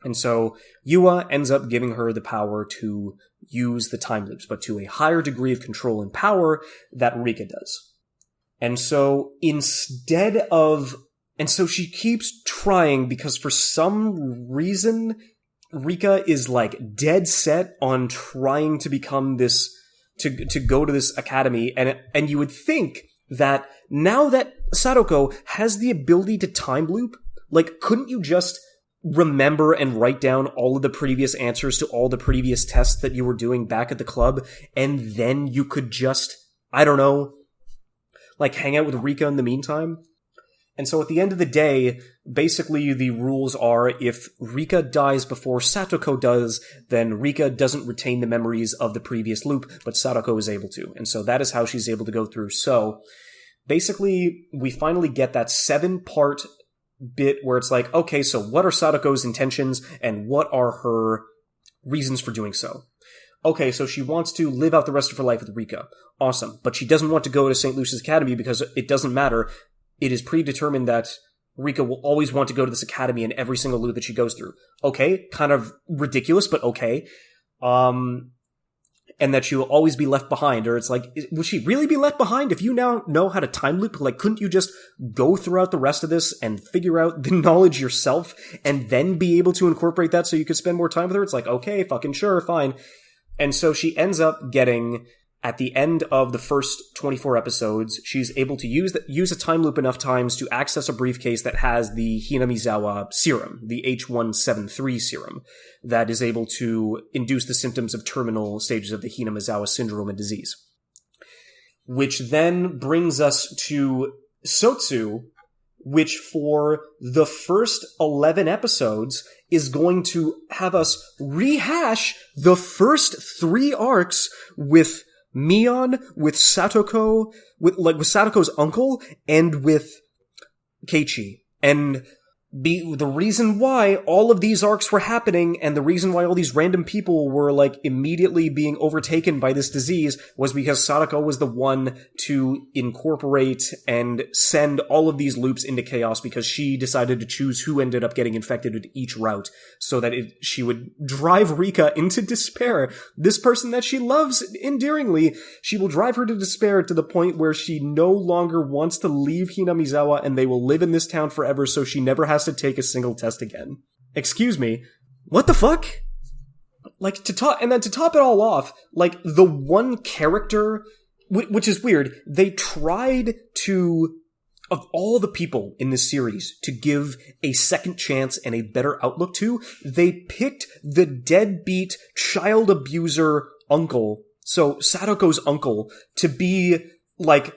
And so Yua ends up giving her the power to use the time loops, but to a higher degree of control and power that Rika does. And so so she keeps trying, because for some reason Rika is, like, dead set on trying to become this, to go to this academy, and you would think that now that Sadako has the ability to time loop, like, couldn't you just remember and write down all of the previous answers to all the previous tests that you were doing back at the club, and then you could just, I don't know, like, hang out with Rika in the meantime? And so at the end of the day, basically the rules are, if Rika dies before Satoko does, then Rika doesn't retain the memories of the previous loop, but Satoko is able to. And so that is how she's able to go through. So basically, we finally get that 7-part bit where it's like, okay, so what are Satoko's intentions and what are her reasons for doing so? Okay, so she wants to live out the rest of her life with Rika. Awesome. But she doesn't want to go to St. Lucia's Academy because it doesn't matter. It is predetermined that Rika will always want to go to this academy in every single loop that she goes through. Okay, kind of ridiculous, but okay. and that she will always be left behind. Or it's like, will she really be left behind if you now know how to time loop? Like, couldn't you just go throughout the rest of this and figure out the knowledge yourself and then be able to incorporate that so you could spend more time with her? It's like, okay, fucking sure, fine. And so she ends up getting, at the end of the first 24 episodes, she's able to use a time loop enough times to access a briefcase that has the Hinamizawa serum, the H173 serum, that is able to induce the symptoms of terminal stages of the Hinamizawa syndrome and disease. Which then brings us to Sotsu, which for the first 11 episodes is going to have us rehash the first 3 arcs with Mion, with Satoko, with Satoko's uncle, and with Keiichi. And the reason why all of these arcs were happening, and the reason why all these random people were, like, immediately being overtaken by this disease, was because Sadako was the one to incorporate and send all of these loops into chaos, because she decided to choose who ended up getting infected with each route, so that she would drive Rika into despair. This person that she loves endearingly, she will drive her to despair to the point where she no longer wants to leave Hinamizawa, and they will live in this town forever, so she never has to take a single test again. Excuse me, what the fuck? Like, to top it all off, like, the one character, which is weird, they tried to, of all the people in this series to give a second chance and a better outlook to, they picked the deadbeat child abuser uncle, so Satoko's uncle, to be, like,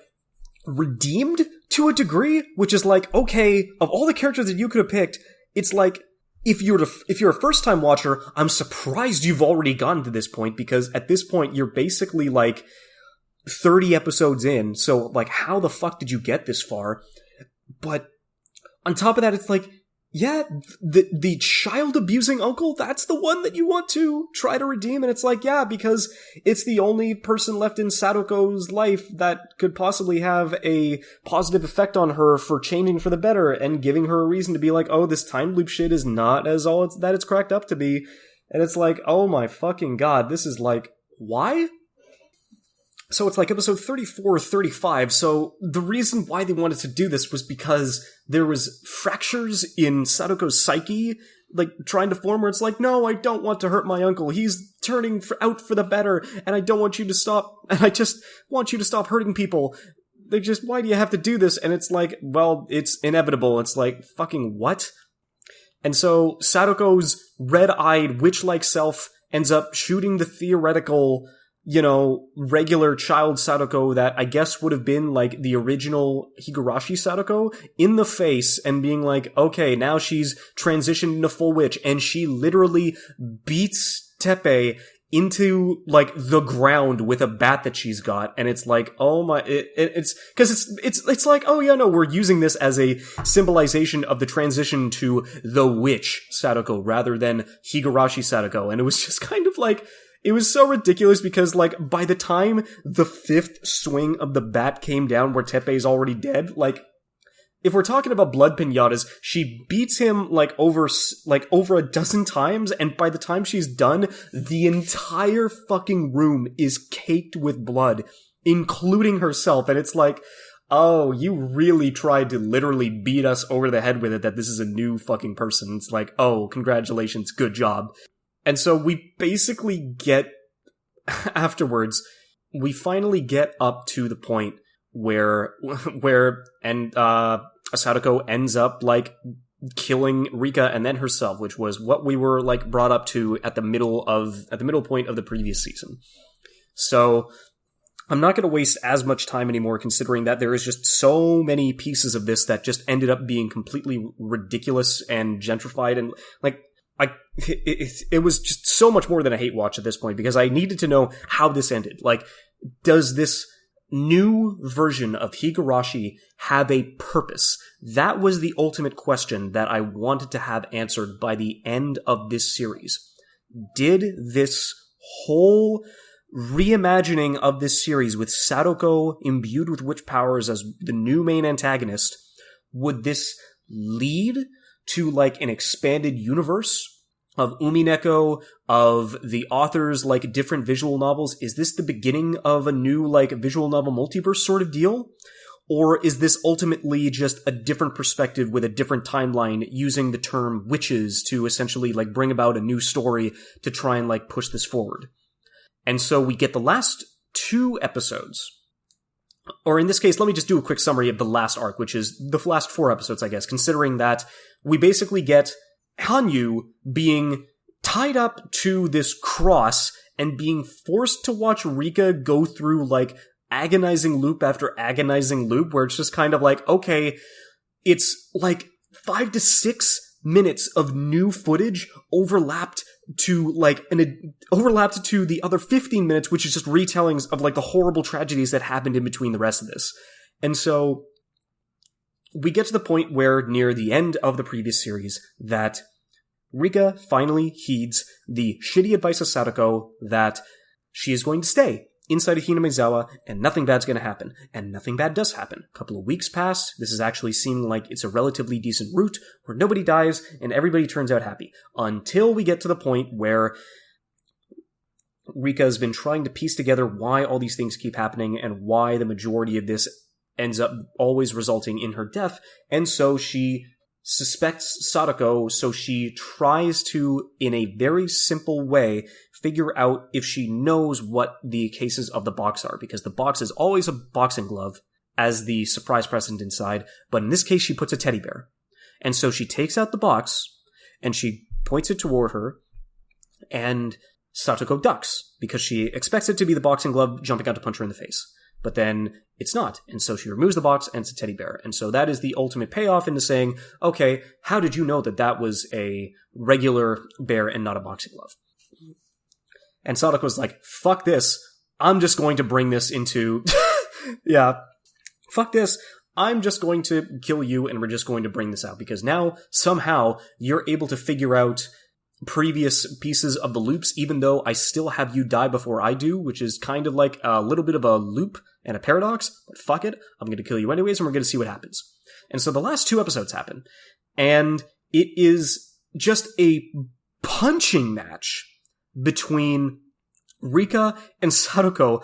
redeemed to a degree, which is like, okay, of all the characters that you could have picked, it's like, if you're a first-time watcher, I'm surprised you've already gotten to this point, because at this point, you're basically, like, 30 episodes in, so, like, how the fuck did you get this far? But on top of that, it's like, yeah, the child-abusing uncle, that's the one that you want to try to redeem, and it's like, yeah, because it's the only person left in Satoko's life that could possibly have a positive effect on her for changing for the better, and giving her a reason to be like, oh, this time loop shit is not as all that it's cracked up to be, and it's like, oh my fucking god, this is like, why? So it's like episode 34 or 35, so the reason why they wanted to do this was because there was fractures in Satoko's psyche, like, trying to form where it's like, no, I don't want to hurt my uncle, he's turning out for the better, and I don't want you to stop, and I just want you to stop hurting people. They just, why do you have to do this? And it's like, well, it's inevitable. It's like, fucking what? And so Satoko's red-eyed, witch-like self ends up shooting the theoretical, you know, regular child Sadako that I guess would have been, like, the original Higurashi Sadako in the face, and being like, okay, now she's transitioned into full witch, and she literally beats Teppei into, like, the ground with a bat that she's got, and it's like, oh my, it's, cause it's like, oh yeah, no, we're using this as a symbolization of the transition to the witch Sadako rather than Higurashi Sadako, and it was just kind of like, it was so ridiculous because, like, by the time the 5th swing of the bat came down where Teppei's already dead, like, if we're talking about blood pinatas, she beats him, like, over a dozen times, and by the time she's done, the entire fucking room is caked with blood, including herself, and it's like, oh, you really tried to literally beat us over the head with it that this is a new fucking person. It's like, oh, congratulations, good job. And so we basically get, afterwards, we finally get up to the point where Sadako ends up, like, killing Rika and then herself, which was what we were, like, brought up to at the middle point of the previous season. So I'm not going to waste as much time anymore, considering that there is just so many pieces of this that just ended up being completely ridiculous and gentrified, and, like, it was just so much more than a hate watch at this point, because I needed to know how this ended. Like, does this new version of Higurashi have a purpose? That was the ultimate question that I wanted to have answered by the end of this series. Did this whole reimagining of this series with Sadako imbued with witch powers as the new main antagonist, would this lead to, like, an expanded universe of Umineko, of the author's, like, different visual novels? Is this the beginning of a new, like, visual novel multiverse sort of deal? Or is this ultimately just a different perspective with a different timeline using the term witches to essentially, like, bring about a new story to try and, like, push this forward? And so we get the last 2 episodes. Or in this case, let me just do a quick summary of the last arc, which is the last 4 episodes, I guess, considering that we basically get Hanyu being tied up to this cross and being forced to watch Rika go through, like, agonizing loop after agonizing loop, where it's just kind of like, okay, it's like 5 to 6 minutes of new footage overlapped to the other 15 minutes, which is just retellings of, like, the horrible tragedies that happened in between the rest of this. And so we get to the point where, near the end of the previous series, that Rika finally heeds the shitty advice of Sadako that she is going to stay inside of Hinamizawa and nothing bad's going to happen. And nothing bad does happen. A couple of weeks pass. This is actually seeming like it's a relatively decent route where nobody dies and everybody turns out happy. Until we get to the point where Rika has been trying to piece together why all these things keep happening and why the majority of this ends up always resulting in her death. And so she suspects Sadako, so she tries to, in a very simple way, figure out if she knows what the cases of the box are, because the box is always a boxing glove as the surprise present inside, but in this case she puts a teddy bear. And so she takes out the box, and she points it toward her, and Satoko ducks, because she expects it to be the boxing glove jumping out to punch her in the face. But then it's not, and so she removes the box, and it's a teddy bear. And so that is the ultimate payoff into saying, okay, how did you know that that was a regular bear and not a boxing glove? And Sadako's like, fuck this, I'm just going to bring this into... yeah, fuck this, I'm just going to kill you, and we're just going to bring this out, because now, somehow, you're able to figure out previous pieces of the loops, even though I still have you die before I do, which is kind of like a little bit of a loop and a paradox, but fuck it, I'm going to kill you anyways, and we're going to see what happens. And so the last 2 episodes happen, and it is just a punching match between Rika and Sadako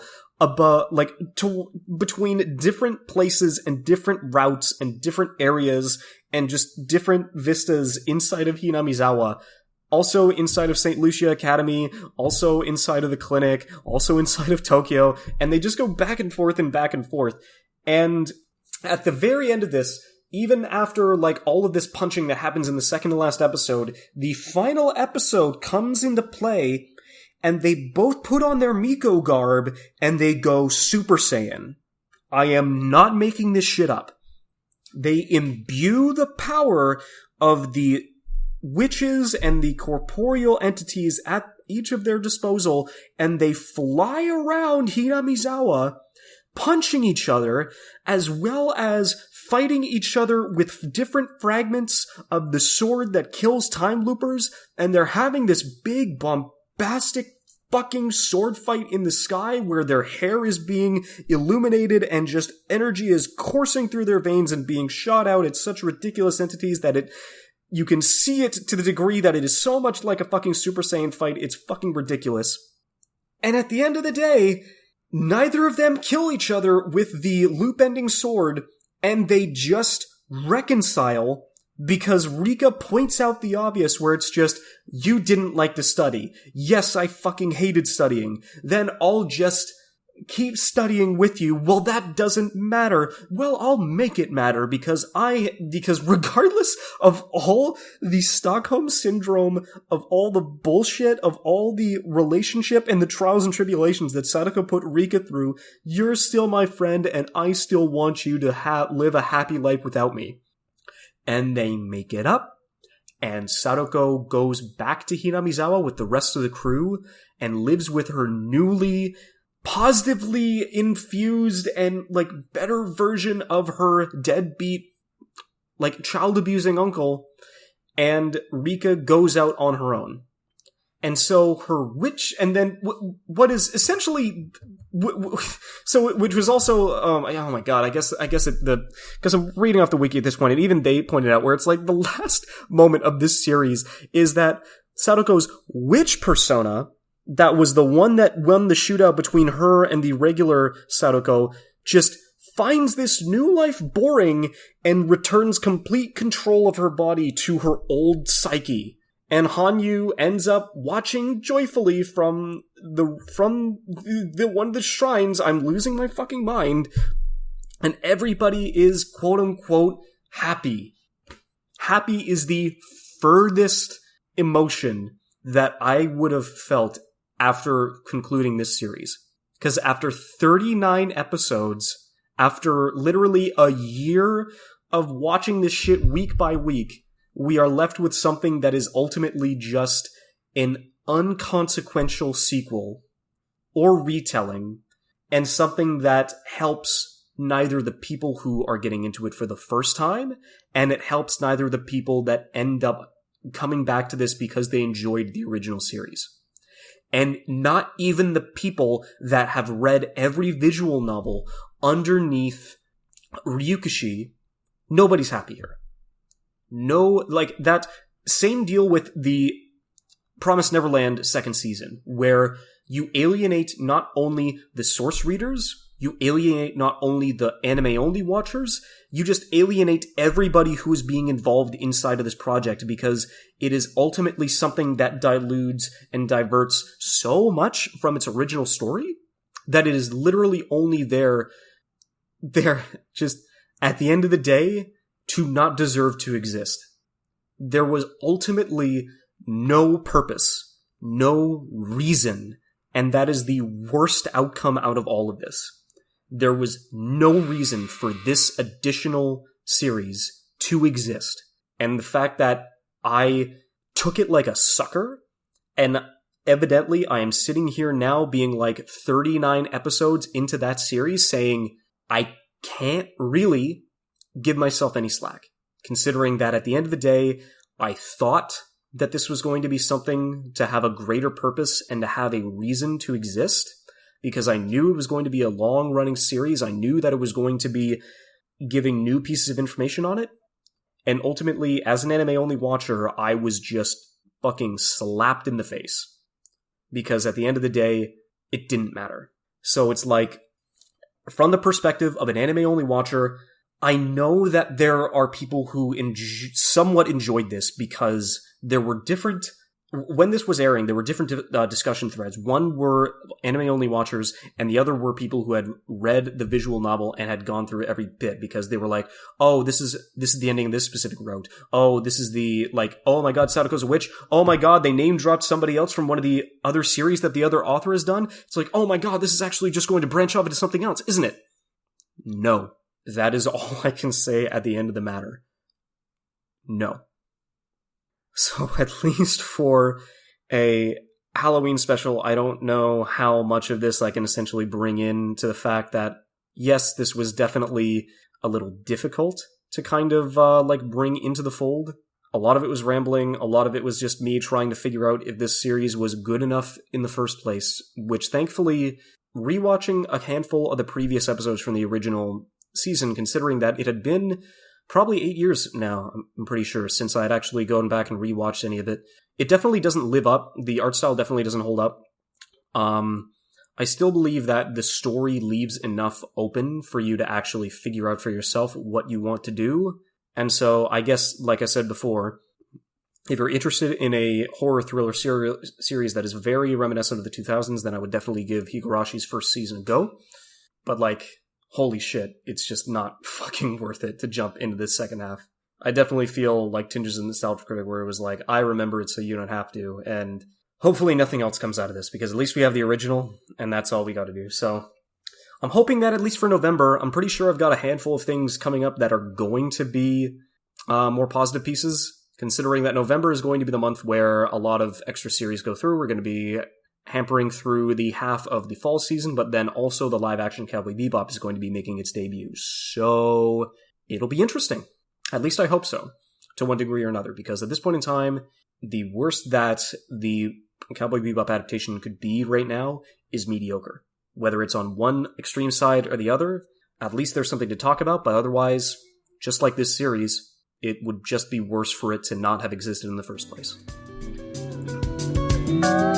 between different places and different routes and different areas and just different vistas inside of Hinamizawa. Also inside of St. Lucia Academy, also inside of the clinic, also inside of Tokyo, and they just go back and forth and back and forth. And at the very end of this, even after, like, all of this punching that happens in the second to last episode, the final episode comes into play, and they both put on their Miko garb, and they go Super Saiyan. I am not making this shit up. They imbue the power of the witches and the corporeal entities at each of their disposal, and they fly around Hinamizawa, punching each other, as well as fighting each other with different fragments of the sword that kills time loopers, and they're having this big, bombastic fucking sword fight in the sky where their hair is being illuminated and just energy is coursing through their veins and being shot out at such ridiculous entities that you can see it to the degree that it is so much like a fucking Super Saiyan fight, it's fucking ridiculous. And at the end of the day, neither of them kill each other with the loop-ending sword, and they just reconcile because Rika points out the obvious where it's just, you didn't like to study. Yes, I fucking hated studying. Then I'll just keep studying with you. Well, that doesn't matter. Well, I'll make it matter because regardless of all the Stockholm Syndrome, of all the bullshit, of all the relationship and the trials and tribulations that Sadako put Rika through, you're still my friend and I still want you to live a happy life without me. And they make it up. And Sadako goes back to Hinamizawa with the rest of the crew and lives with her newly positively infused and, like, better version of her deadbeat, like, child-abusing uncle, and Rika goes out on her own. And so her witch, and then what is essentially, which was also, oh my god, I guess because I'm reading off the wiki at this point, and even they pointed out where it's like the last moment of this series is that Sadoko's witch persona, that was the one that won the shootout between her and the regular Sadoko, just finds this new life boring and returns complete control of her body to her old psyche. And Hanyu ends up watching joyfully from the one of the shrines. I'm losing my fucking mind. And everybody is quote unquote happy. Happy is the furthest emotion that I would have felt after concluding this series. Because after 39 episodes, after literally a year of watching this shit week by week, we are left with something that is ultimately just an unconsequential sequel or retelling, and something that helps neither the people who are getting into it for the first time, and it helps neither the people that end up coming back to this because they enjoyed the original series. And not even the people that have read every visual novel underneath Ryukishi. Nobody's happy here. No, like, that same deal with the Promised Neverland second season, where you alienate not only the source readers, you alienate not only the anime-only watchers, you just alienate everybody who is being involved inside of this project, because it is ultimately something that dilutes and diverts so much from its original story that it is literally only there just at the end of the day to not deserve to exist. There was ultimately no purpose, no reason, and that is the worst outcome out of all of this. There was no reason for this additional series to exist. And the fact that I took it like a sucker, and evidently I am sitting here now being like 39 episodes into that series saying I can't really give myself any slack, considering that at the end of the day, I thought that this was going to be something to have a greater purpose and to have a reason to exist, because I knew it was going to be a long-running series. I knew that it was going to be giving new pieces of information on it. And ultimately, as an anime-only watcher, I was just fucking slapped in the face. Because at the end of the day, it didn't matter. So it's like, from the perspective of an anime-only watcher, I know that there are people who somewhat enjoyed this because there were different... When this was airing, there were different discussion threads. One were anime-only watchers, and the other were people who had read the visual novel and had gone through every bit, because they were like, oh, this is the ending of this specific route. Oh, this is the, like, oh my god, Sadoko's a witch. Oh my god, they name-dropped somebody else from one of the other series that the other author has done. It's like, oh my god, this is actually just going to branch off into something else, isn't it? No. That is all I can say at the end of the matter. No. So at least for a Halloween special, I don't know how much of this I can essentially bring in to the fact that, yes, this was definitely a little difficult to kind of bring into the fold. A lot of it was rambling, a lot of it was just me trying to figure out if this series was good enough in the first place, which thankfully, rewatching a handful of the previous episodes from the original season, considering that it had been probably 8 years now, I'm pretty sure, since I had actually gone back and rewatched any of it. It definitely doesn't live up. The art style definitely doesn't hold up. I still believe that the story leaves enough open for you to actually figure out for yourself what you want to do. And so, I guess, like I said before, if you're interested in a horror thriller series that is very reminiscent of the 2000s, then I would definitely give Higurashi's first season a go. But, holy shit, it's just not fucking worth it to jump into this second half. I definitely feel like tinges of nostalgia where it was like, I remember it so you don't have to, and hopefully nothing else comes out of this, because at least we have the original, and that's all we gotta do. So, I'm hoping that at least for November, I'm pretty sure I've got a handful of things coming up that are going to be more positive pieces, considering that November is going to be the month where a lot of extra series go through. We're going to be hampering through the half of the fall season, but then also the live-action Cowboy Bebop is going to be making its debut. So, it'll be interesting. At least I hope so, to one degree or another, because at this point in time, the worst that the Cowboy Bebop adaptation could be right now is mediocre. Whether it's on one extreme side or the other, at least there's something to talk about, but otherwise, just like this series, it would just be worse for it to not have existed in the first place. Bye.